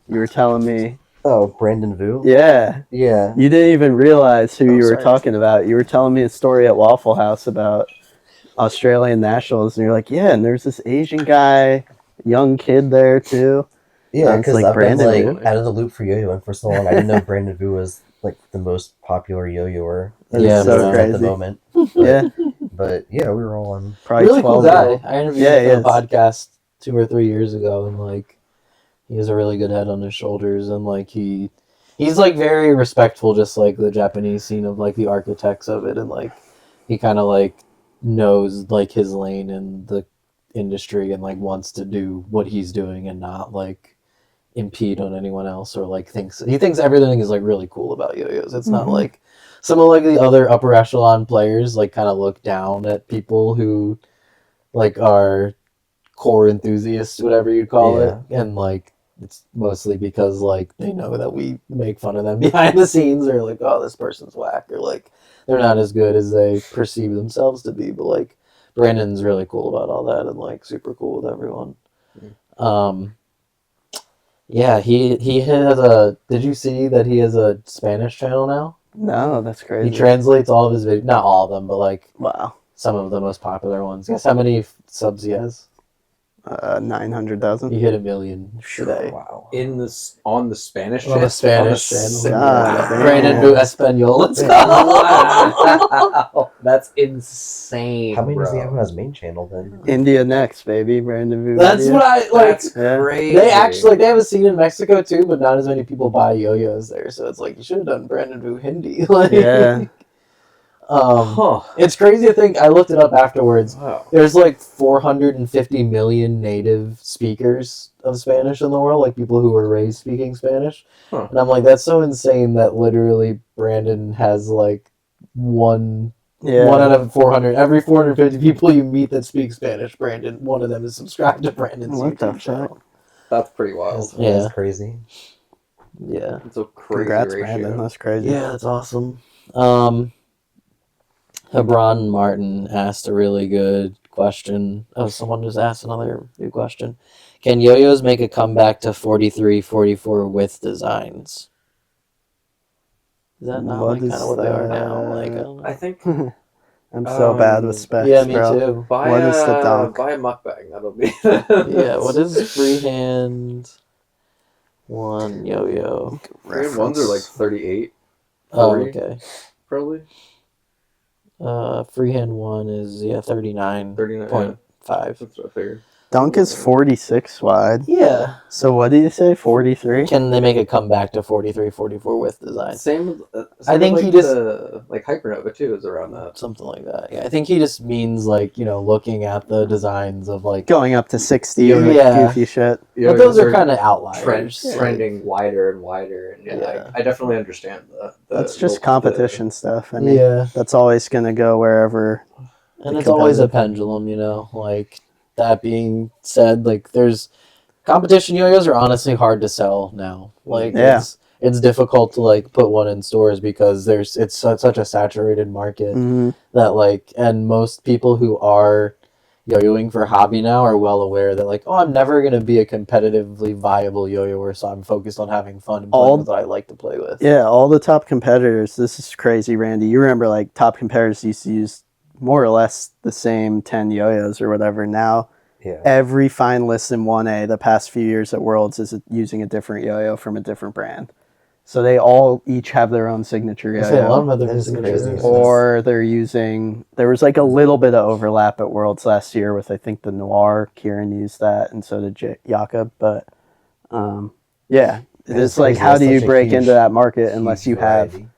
You were telling me. "Oh, Brandon Vu." Yeah. Yeah. You didn't even realize who Oh, you were sorry. talking about. You were telling me a story at Waffle House about Australian nationals, and you're like, yeah, and there's this Asian guy, young kid there too. Yeah, Sounds because like I've Brandon been Vu. like out of the loop for yo-yoing for so long. I didn't know Brandon Vu was like the most popular yo-yoer. That's Yeah, so man. at the crazy. moment. Yeah, But yeah, we were all on. probably Really cool 12. guy. I interviewed Yeah, him he for a is. podcast 2 or 3 years ago, and like he has a really good head on his shoulders, and like he's like very respectful, just like the Japanese scene of like the architects of it, and like he kind of like knows like his lane in the industry and like wants to do what he's doing and not like impede on anyone else, or like thinks everything is like really cool about yo-yos. It's not Mhm. like some of like the other upper echelon players like kind of look down at people who like are core enthusiasts, whatever you'd call it, and like it's mostly because like they know that we make fun of them behind the scenes, or like, oh, this person's whack, or like they're not as good as they perceive themselves to be. But like Brandon's really cool about all that, and like super cool with everyone. Yeah, he has a. Did you see that he has a Spanish channel now? No, that's crazy. He translates all of his videos, not all of them, but like Wow. some of the most popular ones. Guess how many subs he has? 900,000. He hit 1 million today. Wow. On the Spanish On the Spanish channel. God Brandon damn. Vu Espanol. Let's go. Wow. That's insane. How many does he bro. have on his main channel then? India next, baby. Brandon Vu. That's what I like. That's Yeah. crazy. They actually they have a scene in Mexico too, but not as many people buy yo-yos there. So it's like you should have done Brandon Vu Hindi. Like, Yeah. Huh. It's crazy to think. I looked it up afterwards. Wow. There's like 450 million native speakers of Spanish in the world, like people who were raised speaking Spanish. Huh. And I'm like, that's so insane that literally Brandon has like one out of 400. Every 450 people you meet that speak Spanish, Brandon, one of them is subscribed to Brandon's What the YouTube channel. That's pretty wild. Yeah. That's crazy. Yeah. It's a crazy Congrats, ratio. Brandon. That's crazy. Yeah, that's awesome. Hebron Martin asked a really good question. Oh, someone just asked another good question. Can yo-yos make a comeback to 43, 44 with designs? Is that not What like kind is of what they are that? now? Like, I don't know. I think I'm so bad with specs, Yeah, me bro. too. buy What is the a dunk? buy a mukbang. That'll be. Yeah, what is freehand one yo-yo? Grade ones are like 38, Oh, 40, okay. probably. Freehand one is 39.5. 39. Yeah, that's what I figured. Dunk is 46 wide. Yeah. So what do you say? 43? Can they make a comeback to 43, 44 with designs? Same. I think like he just- like Hypernova too is around that. Something like that. Yeah, I think he just means like, looking at the designs of like. Going up to 60 Yeah. and like goofy shit. But those are kind of outliers. Trending wider and wider, and Yeah. I definitely understand the That's just the- competition stuff. I mean, Yeah, that's always going to go wherever. and the it's always a competitive- pendulum. Like that being said, like there's competition yo-yos are honestly hard to sell now. Like Yeah. it's difficult to like put one in stores because it's such a saturated market. Mhm. That like, and most people who are yo-yoing for hobby now are well aware that like, oh, I'm never going to be a competitively viable yo-yoer, so I'm focused on having fun and playing with what I like to play with. Yeah, all the top competitors. This is crazy, Randy. You remember like top competitors used to use more or less the same 10 yo-yos or whatever. Now Yeah. every finalist in 1A the past few years at Worlds is using a different yo-yo from a different brand. So they all each have their own signature I say a lot yo-yo. of other That is crazy. signatures. Or they're using, there was like a little bit of overlap at Worlds last year with, I think, the Noir. Kieran used that, and so did Jakob. But yeah, That is it's like, crazy. how That's do you such a break huge- into that market unless huge you have variety.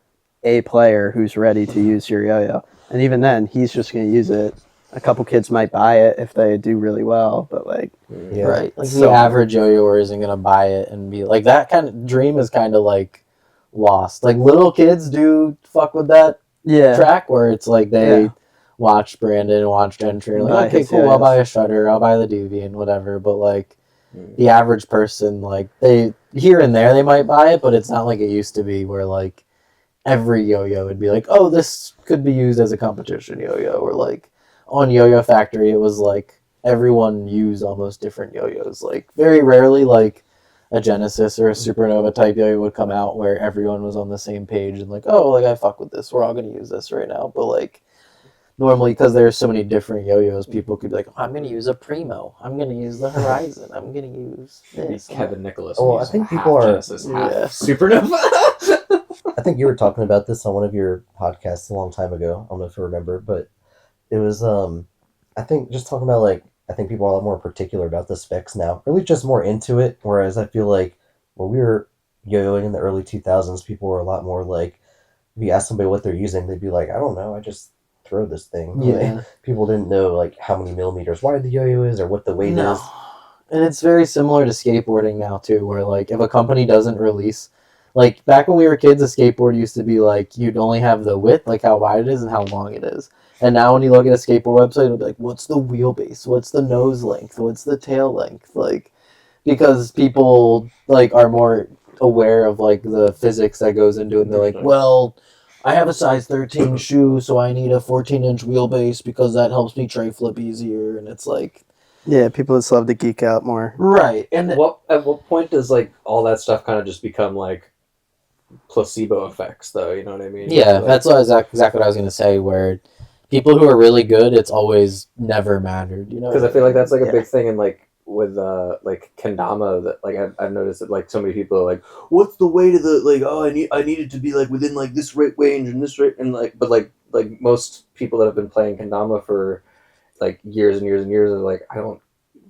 a player who's ready to use your yo-yo? And even then, he's just going to use it. A couple kids might buy it if they do really well, but like, Yeah. Right. Like So- the average yo-yoer isn't going to buy it and be like, that kind of dream is kind of like lost. Like little kids do fuck with that yeah, track where it's like they Yeah. watch Brandon, watch Gentry, and Buy like, okay, his cool, I'll yo-yos. buy a Shutter, I'll buy the Deviant, whatever. But like the average person, like they here and there they might buy it, but it's not like it used to be where like every yo-yo would be like, oh, this could be used as a competition yo-yo, or like on Yo-Yo Factory it was like everyone used almost different yo-yos. Like very rarely like a Genesis or a Supernova type yo-yo would come out where everyone was on the same page and like, oh, like I fuck with this, we're all gonna use this right now. But like normally, because there's so many different yo-yos, people could be like, oh, I'm gonna use a Primo, I'm gonna use the Horizon, I'm gonna use this. Kevin Nicholas. Oh, I used think half people are- Genesis, half Yeah. Supernova. I think you were talking about this on one of your podcasts a long time ago. I don't know if you remember, but it was I think just talking about like, I think people are a lot more particular about the specs now, or at least just more into it. Whereas I feel like when we were yo-yoing in the early 2000s, people were a lot more like, if you ask somebody what they're using, they'd be like, I don't know, I just throw this thing. Yeah. Like, people didn't know like how many millimeters wide the yo-yo is or what the weight No. is. And it's very similar to skateboarding now too, where like if a company doesn't release, like back when we were kids, a skateboard used to be like you'd only have the width, like how wide it is and how long it is. And now when you look at a skateboard website, it'll be like, what's the wheelbase? What's the nose length? What's the tail length? Like, because people like are more aware of like the physics that goes into it. And they're like, well, I have a size 13 shoe, so I need a 14-inch wheelbase because that helps me tray flip easier. And it's like, yeah, people just love to geek out more. right. And At what point does like all that stuff kind of just become like placebo effects, though? You know what I mean? yeah, Like, that's exactly what I was going to say, where people who are really good, it's always never mattered, you know? because I feel like that's like a Yeah. big thing in like like kendama, that like I've noticed that like so many people are like, what's the weight of the like, oh I need it to be like within like this rate range and this rate, and like, but like most people that have been playing kendama for like years and years and years are like, I don't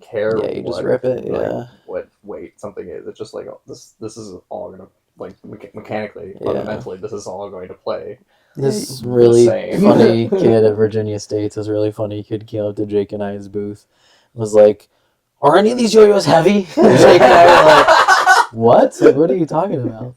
care Yeah, you just rip it. like, Yeah. what weight something is. It's just like, oh, this is all gonna like mechanically, Yeah. fundamentally, this is all going to play. This The really same. funny kid at Virginia State, this really funny kid came up to Jake and I's booth, was like, "Are any of these yo-yos heavy?" And Jake and I were like, "What? Like, what are you talking about?"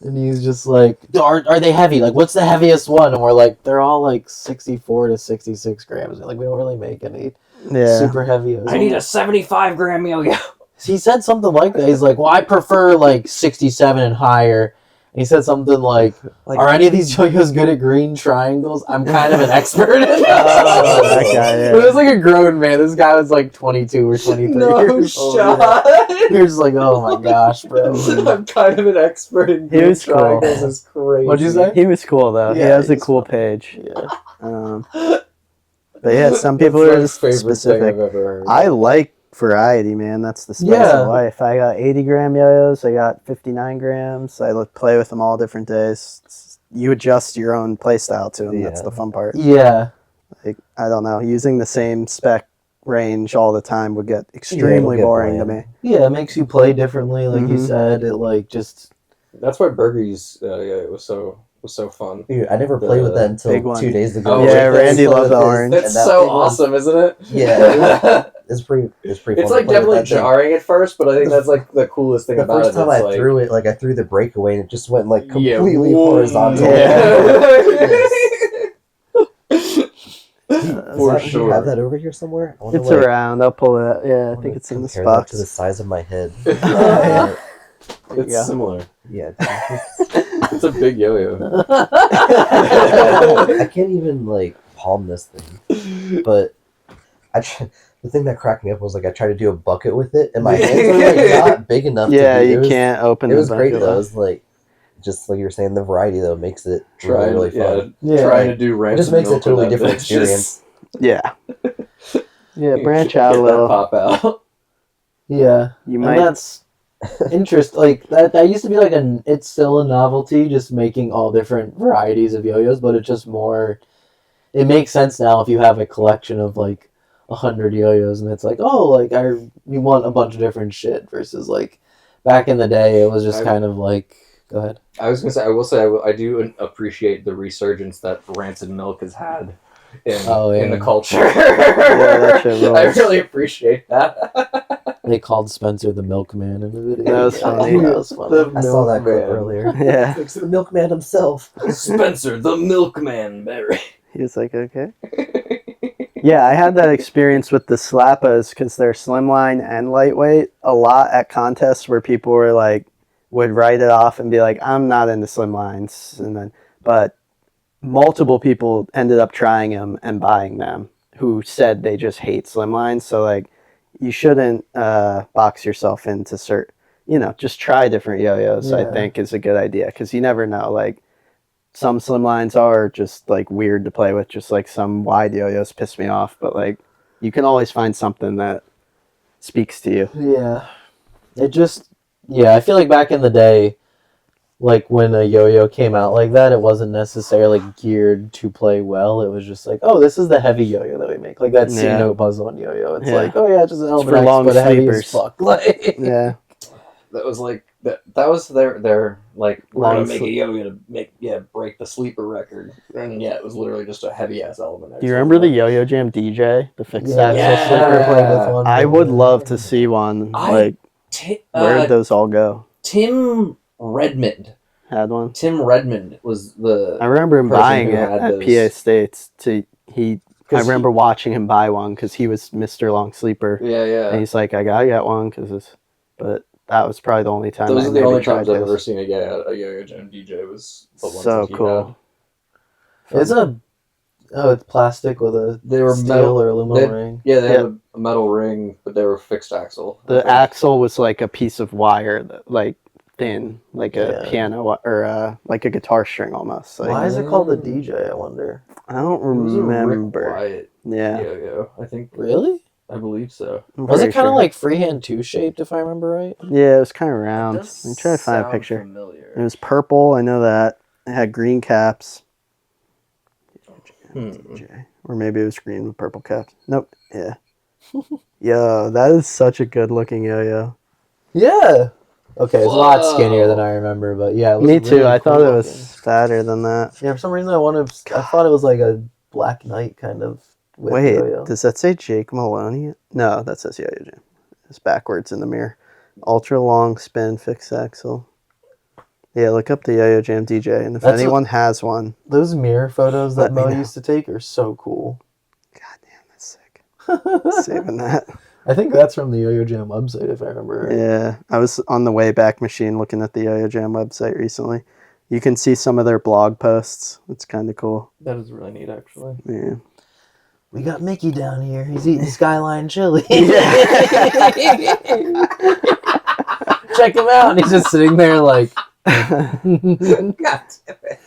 And he's just like, "Are they heavy? Like, what's the heaviest one?" And we're like, "They're all like 64 to 66 grams. Like, we don't really make any super heavy." I need a 75-gram yo-yo. He said something like that. He's like, "Well, I prefer like 67 and higher." And he said something like, "Are any of these yo-yos good at green triangles? I'm kind of an expert in it." Oh, that guy, yeah. It was like a grown man. This guy was like 22 or 23 No years old. shot. You're just like, oh my gosh, bro. I'm kind of an expert in He was cool. triangles. Is crazy. What'd you say? He was cool though. He Yeah, has a he's cool fun. page. Yeah. But yeah, some people That's are my just favorite thing specific. I've ever heard. I like variety, man. That's the spice Yeah. of life. I got 80-gram yo-yos. I got 59 grams. I play with them all different days. You adjust your own play style to them. That's Yeah. the fun part. Yeah. Like, I don't know. Using the same spec range all the time would get extremely get boring to bland. me. Yeah, it makes you play differently, like you Mhm. said. It like just That's why Burgers it was so fun. Dude, I never played with that big until one. 2 days ago. Oh, Yeah, wait, Randy Played loved with the his- orange. It's and that so thing was- awesome, isn't it? Yeah. It's pretty fun. It's to like play with definitely that thing. jarring at first, but I think that's like the coolest thing The about first it. time It's I like, threw it, like I threw the breakaway and it just went like Yeah, completely whoa. horizontal. For Do you sure. have that over here somewhere? I wanna, It's like, around. I'll pull it out. Yeah, I wanna think it's in this compare that box. to the size of my head. Yeah. There you It's go. similar. Yeah. It's a big yo-yo. I can't even like palm this thing. But the thing that cracked me up was like I tried to do a bucket with it, and my hands are like not big enough. Yeah, to do. you can't open It the was great bucket. though. It was like just like you were saying, the variety though makes it Trying, really fun. Yeah. trying to do ranch. It just and makes it a milk totally with that different bitch, just experience. Yeah. Yeah, branch get out a that little. pop out. yeah. You And might. that's interest like that used to be like it's still a novelty, just making all different varieties of yo-yos, but it's just more, it makes sense now if you have a collection of like 100 yo-yos and it's like, oh, like you want a bunch of different shit versus like back in the day it was just kind of like, go ahead. I was gonna say, I will say, I do appreciate the resurgence that rancid milk has had in the culture. that shit I rules. really appreciate that. They called Spencer the milkman in the video. That was funny. That was funny. I saw that clip Milkman. earlier. Yeah. It's the milkman himself. Spencer the milkman, Barry. He was like, okay. Yeah, I had that experience with the slappas because they're slimline and lightweight a lot at contests where people were like, would write it off and be like, I'm not into slimlines. And then, but multiple people ended up trying them and buying them who said they just hate slimlines. So like, you shouldn't box yourself into just try different yo-yos. I Yeah. think is a good idea because you never know. Like, some slimlines are just like weird to play with, just like some wide yo-yos piss me off, but like you can always find something that speaks to you. Yeah. I feel like back in the day, like when a yo-yo came out like that, it wasn't necessarily geared to play well. It was just like, oh, this is the heavy yo-yo that we make. Like that Yeah. C-note buzz on yo-yo. It's Yeah. like, oh yeah, just an It's for Element X, long but heavy as sleepers. fuck. Like, Yeah. That was like that was their like, we're Long gonna make a sleep. yo-yo to break the sleeper record. And yeah, it was literally just a heavy ass element. Do you remember the Yo-Yo Jam DJ, the fixed yeah, axle Yeah. slipper? playing with one. I would love to see one. Like, where did those all go? Tim Redmond. Had one. Tim Redmond was the. I remember him person buying who it had at those. PA States. I 'Cause remember watching him buy one because he was Mr. Long Sleeper. Yeah, And yeah. he's like, I gotta get one but that was probably the only time. Those I are the maybe only tried times I've his. ever seen a Yo-Yo Jam DJ was the ones So that he cool. had. it's plastic with a They were steel metal. or aluminum ring. Yeah, they had a metal ring, but they were fixed axle. I The think. axle was like a piece of wire, that, like thin, like a Yeah. piano or like a guitar string almost. Like, Why is it called the DJ, I wonder? I don't It was a Rick remember. Wyatt Yeah. Yo-Yo, I think. Really? I believe so. I'm Was it pretty kind of sure. like Freehand 2 shaped, if I remember right? Yeah, it was kind of round. Does I'm trying to find a sound picture. familiar. It was purple. I know that. It had green caps. Hmm. Or maybe it was green with purple caps. Nope. Yeah. Yo, that is such a good looking yo-yo. Yeah. Okay, it's a lot Whoa. skinnier than I remember, but yeah, it was Me too. really I cool thought it looking. was fatter than that. Yeah, for some reason I thought it was like a Black Knight kind of with Wait, yo-yo. does that say Jake Maloney? No, that says Yo-Yo Jam. It's backwards in the mirror. Ultra long spin fixed axle. Yeah, look up the Yo-Yo Jam DJ, and if That's anyone has one, Those mirror photos that Let me Mo know. used to take are so cool. God damn, that's sick. Saving that. I think that's from the Yo-Yo Jam website, if I remember right. Yeah, I was on the Wayback Machine looking at the Yo-Yo Jam website recently. You can see some of their blog posts. It's kind of cool. That is really neat, actually. Yeah. We got Mickey down here. He's eating Skyline chili. Check him out. And he's just sitting there like, God damn it.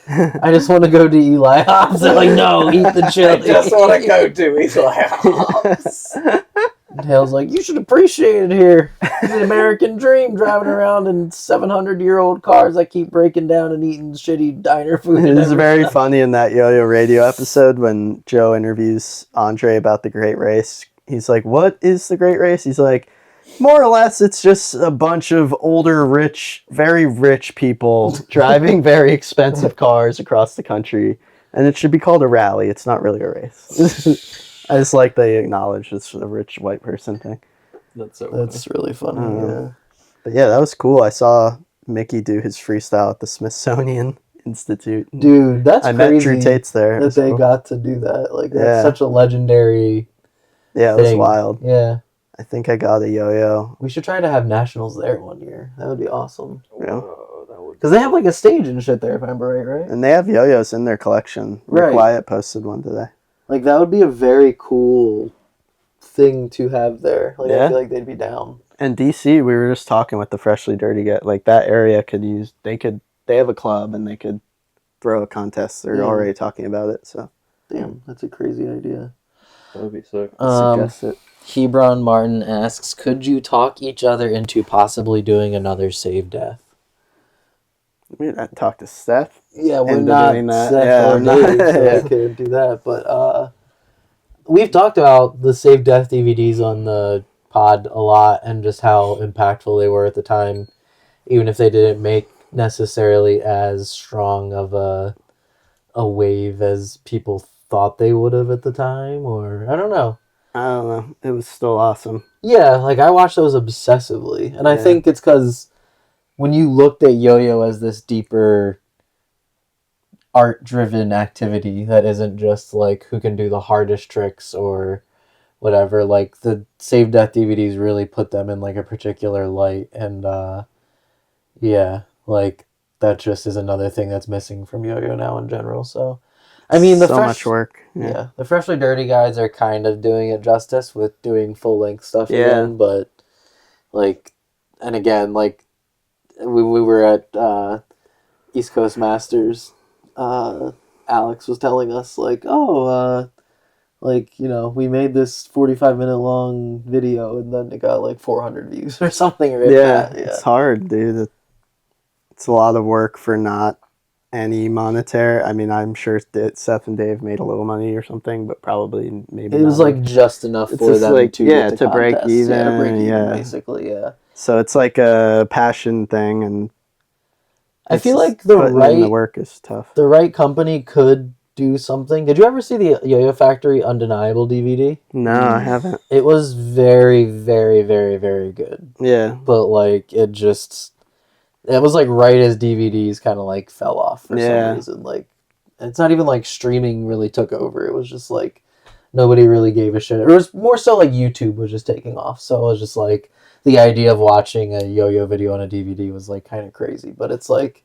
I just want to go to Eli Hobbs. They're like, no, eat the I chili. just want to go to Eli Hobbs. Hale's like, you should appreciate it here. It's the American dream, driving around in 700-year-old cars that keep breaking down and eating shitty diner food. It is very funny in that Yo-Yo Radio episode when Joe interviews Andre about the Great Race. He's like, what is the Great Race? He's like, more or less, it's just a bunch of older, rich, very rich people driving very expensive cars across the country. And it should be called a rally. It's not really a race. I just like they acknowledge it's a rich white person thing. That's really funny. Yeah. But yeah, that was cool. I saw Mickey do his freestyle at the Smithsonian Institute. Dude, that's I met crazy Drew Tate's there. It that was they cool. got to do that. Like, that's Yeah. such a legendary Yeah, it was thing. wild. Yeah. I think I got a yo-yo. We should try to have nationals there one year. That would be awesome. Yeah. Whoa, that would Because they have like a stage and shit there, if I remember right? And they have yo-yos in their collection. Rick Right. Wyatt posted one today. Like, that would be a very cool thing to have there. Like, Yeah. I feel like they'd be down. And DC, we were just talking with the Freshly Dirty guy. Like that area could use. They have a club and they could throw a contest. They're Yeah. already talking about it. So Damn, that's a crazy idea. that would be sick. suggest it. Hebron Martin asks, could you talk each other into possibly doing another save death? We didn't talk to Steph. Yeah, we're Into not doing that. Seth Yeah, or I'm not- Dave, so yeah. I couldn't do that. But we've talked about the Save Death DVDs on the pod a lot and just how impactful they were at the time, even if they didn't make necessarily as strong of a wave as people thought they would have at the time, or I don't know. I don't know. It was still awesome. Yeah, like I watched those obsessively, and I Yeah. think it's because when you looked at yo-yo as this deeper art-driven activity that isn't just like who can do the hardest tricks or whatever, like the Save Death DVDs really put them in like a particular light, and yeah, like that just is another thing that's missing from yo-yo now in general. So I mean, the so much work. yeah, the Freshly Dirty guys are kind of doing it justice with doing full-length stuff Yeah. again, but like, and again, like we were at East Coast Masters, Alex was telling us like, like, you know, we made this 45-minute long video and then it got like 400 views or something. Right? Yeah, it's hard, dude. It's a lot of work for not any monetary. I mean, I'm sure that Seth and Dave made a little money or something, but probably maybe It was not. like just enough It's for just them like, to yeah, get to break contests. Yeah, to break even, even, yeah. basically, yeah. So it's like a passion thing, and I feel it's like the putting in the work is tough. the right company could do something. Did you ever see the Yo-Yo Factory Undeniable DVD? No, I haven't. It was very, very, very, very good. Yeah, But like it was like right as DVDs kind of like fell off for Yeah. some reason. Like it's not even like streaming really took over. It was just like nobody really gave a shit. It was more so like YouTube was just taking off. So it was just like the idea of watching a yo-yo video on a DVD was like kind of crazy. But it's like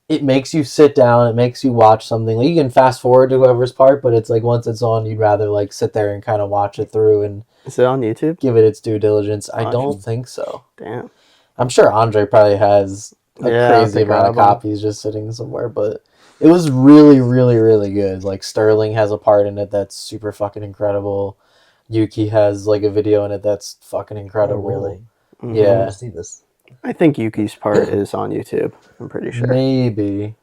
it makes you sit down, it makes you watch something. Like you can fast forward to whoever's part, but it's like once it's on, you'd rather like sit there and kind of watch it through and is it on YouTube? give it its due diligence. I Watch don't it. think so. Damn. I'm sure Andre probably has a Yeah, I'll crazy have to amount of grab 'em. copies just sitting somewhere, but it was really, really, really good. Like Sterling has a part in it that's super fucking incredible. Yuki has like a video in it that's fucking incredible. Oh, really? Mhm. I Yeah. want to see this. I think Yuki's part is on YouTube. I'm pretty sure. Maybe.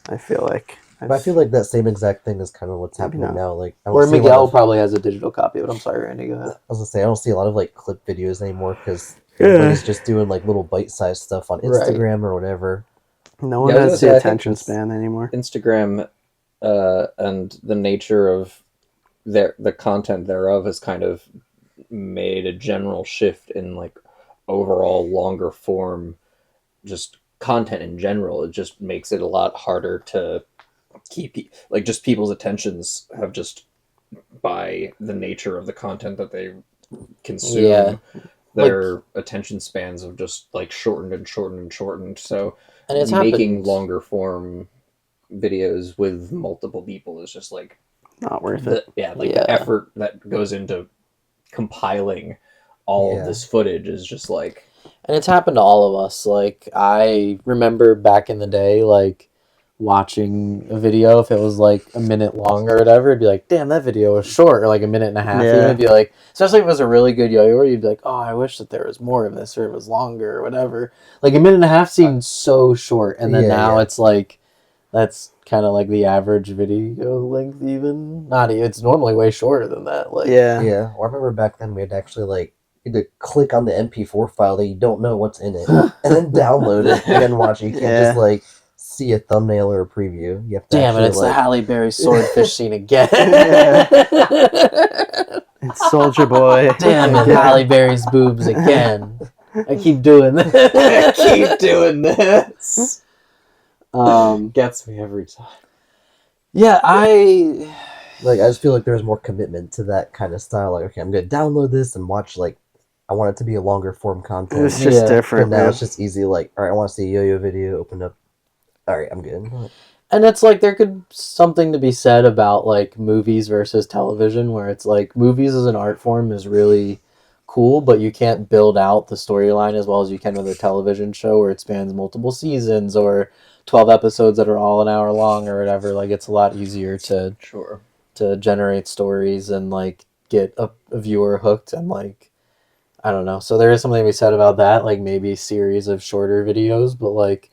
I feel like. But I feel like that same exact thing is kind of what's Maybe happening not. now. Like, I don't Or see a lot Miguel of- probably has a digital copy, but I'm sorry, Randy, go ahead. I was gonna say I don't see a lot of like clip videos anymore because Yeah. everybody's just doing like little bite-sized stuff on Right. Instagram or whatever. No one Yeah, I was has gonna the say, I think attention it's- span anymore. Instagram and the nature of the content thereof has kind of made a general shift in like overall longer form just content in general. It just makes it a lot harder to keep like just people's attentions have just by the nature of the content that they consume, Yeah. their attention spans have just like shortened and shortened and shortened. So And it's making happened. longer form videos with multiple people is just like Not worth it. the effort that goes into compiling all of this footage is just like, And it's happened to all of us. Like, I remember back in the day, like, watching a video, if it was like a minute long or whatever, it'd be like, damn, that video was short, or like a minute and a half. Yeah. Even it'd be like, especially if it was a really good yo-yo, you'd be like, oh, I wish that there was more of this, or it was longer, or whatever. Like, a minute and a half seemed so short, and then now it's like, that's kind of like the average video length, even. Not even, it's normally way shorter than that. Like, Yeah. Yeah. Well, I remember back then we had to actually like you had to click on the MP4 file that you don't know what's in it, and then download it and then watch it. You can't just like see a thumbnail or a preview. You have to damn it, actually, it's like, the Halle Berry swordfish scene again. It's Soldier Boy. Damn it, Halle Berry's boobs again. I keep doing this. I keep doing this. Gets me every time. Yeah, I just feel like there's more commitment to that kind of style. Like, okay, I'm gonna download this and watch like I want it to be a longer form content. It's just Yeah. different. But now Man. it's just easy. Like, all right, I want to see a yo-yo video. Open up. All right, I'm good. and it's like there could something to be said about like movies versus television, where it's like movies as an art form is really cool, but you can't build out the storyline as well as you can with a television show where it spans multiple seasons or 12 episodes that are all an hour long or whatever. Like, it's a lot easier to generate stories and like get a viewer hooked, and like, I don't know. So there is something to be said about that, like maybe a series of shorter videos, but like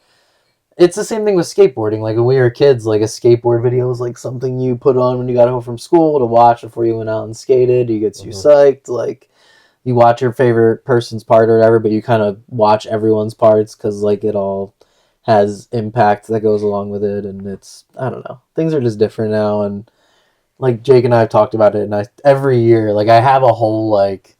it's the same thing with skateboarding. Like, when we were kids, like a skateboard video was like something you put on when you got home from school to watch before you went out and skated. You get you psyched, like you watch your favorite person's part or whatever, but you kind of watch everyone's parts because like it all has impact that goes along with it, and it's, I don't know, things are just different now. And like Jake and I have talked about it, and every year, like, I have a whole like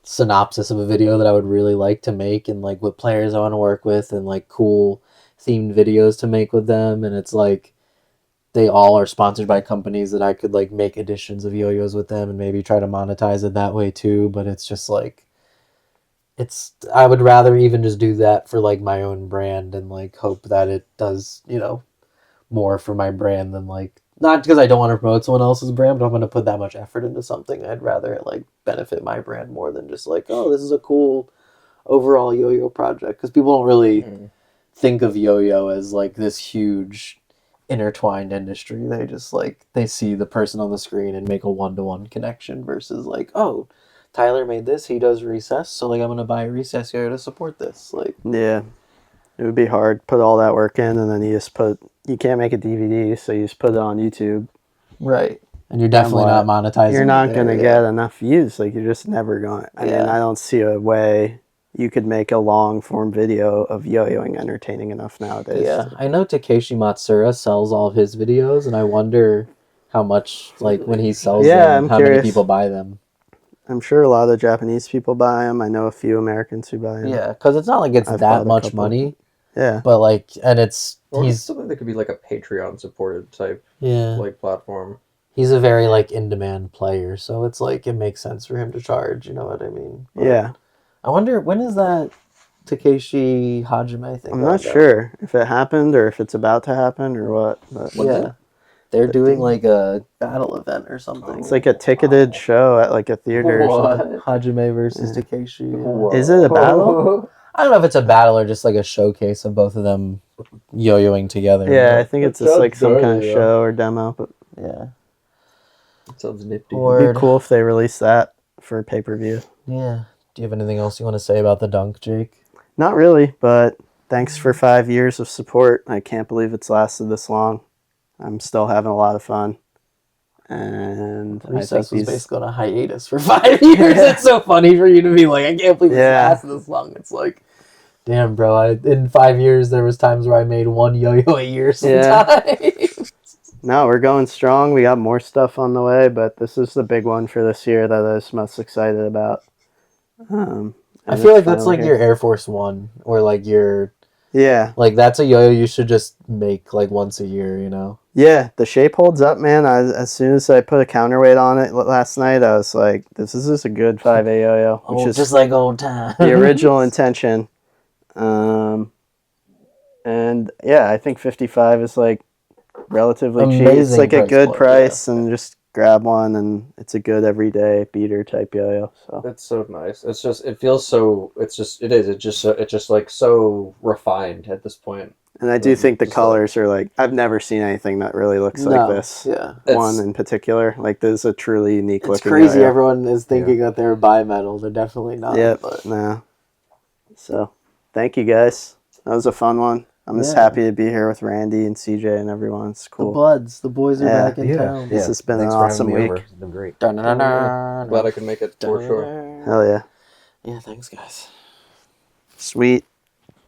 synopsis of a video that I would really like to make, and like what players I want to work with, and like cool themed videos to make with them. And it's like they all are sponsored by companies that I could like make editions of yo-yos with them and maybe try to monetize it that way too. But it's just like, I would rather even just do that for like my own brand and like hope that it does, more for my brand than like, not because I don't want to promote someone else's brand, but I'm going to put that much effort into something. I'd rather it like benefit my brand more than just like, oh, this is a cool overall yo-yo project. Because people don't really think of yo-yo as like this huge intertwined industry. They just like, they see the person on the screen and make a one-to-one connection versus like, oh, Tyler made this, he does recess, so like I'm gonna buy a recess yo-yo to support this. Like, Yeah. It would be hard. Put all that work in, and then you can't make a DVD, so you just put it on YouTube. right. And you're definitely not monetizing. You're not going to yeah. get enough views. Like, you're just never going. I mean, I don't see a way you could make a long form video of yo-yoing entertaining enough nowadays. Yeah, I know Takeshi Matsura sells all of his videos, and I wonder how much, like, when he sells them, how many people buy them. I'm sure a lot of Japanese people buy them. I know a few Americans who buy them. Yeah, because it's not like it's that much money. Yeah. But, like, and it's... Or he's something that could be like a Patreon supported type like platform. He's a very, like, in-demand player, so it's like, it makes sense for him to charge, you know what I mean? But yeah. I wonder, when is that Takeshi Hajime thing? I'm not sure if it happened or if it's about to happen or what. But yeah. They're doing like a battle event or something. it's like a ticketed show at like a theater or something. Hajime versus Takeshi. Yeah. Is it a battle? I don't know if it's a battle or just like a showcase of both of them yo-yoing together. Yeah, I think it's just like some kind of show or demo. But yeah. Sounds nifty. It'd Word. be cool if they released that for pay-per-view. Yeah. Do you have anything else you want to say about the dunk, Jake? Not really, but thanks for 5 years of support. I can't believe it's lasted this long. I'm still having a lot of fun. And I think Recess was these... basically on a hiatus for 5 years. It's so funny for you to be like, I can't believe it's lasted this long. It's like, damn, bro. In 5 years, there was times where I made one yo-yo a year sometimes. No, we're going strong. We got more stuff on the way, but this is the big one for this year that I was most excited about. I feel like that's like your Air Force One, or like your... Yeah. Like, that's a yo-yo you should just make, like, once a year, you know? Yeah, the shape holds up, man. As soon as I put a counterweight on it last night, I was like, this is just a good 5A yo-yo. Which is just like old times. the original intention. And, yeah, I think 55 is, like, relatively cheap. It's, like, a good price, and just grab one, and it's a good everyday beater type yo-yo. So It's so nice. It's just, it feels so, it is. It's just like so refined at this point. And I do think the colors are like, I've never seen anything that really looks like this. Yeah. One in particular. Like, this is a truly unique looking It's crazy. yo-yo. Everyone is thinking that they're bimetal. They're definitely not. Yep. But... No. So, thank you guys. That was a fun one. I'm just happy to be here with Randy and CJ and everyone. It's cool. The buds. The boys are back in town. This has been Thanks an for awesome having me week. over. It's been great. Glad I could make it for sure. Hell yeah. Yeah, thanks, guys. Sweet.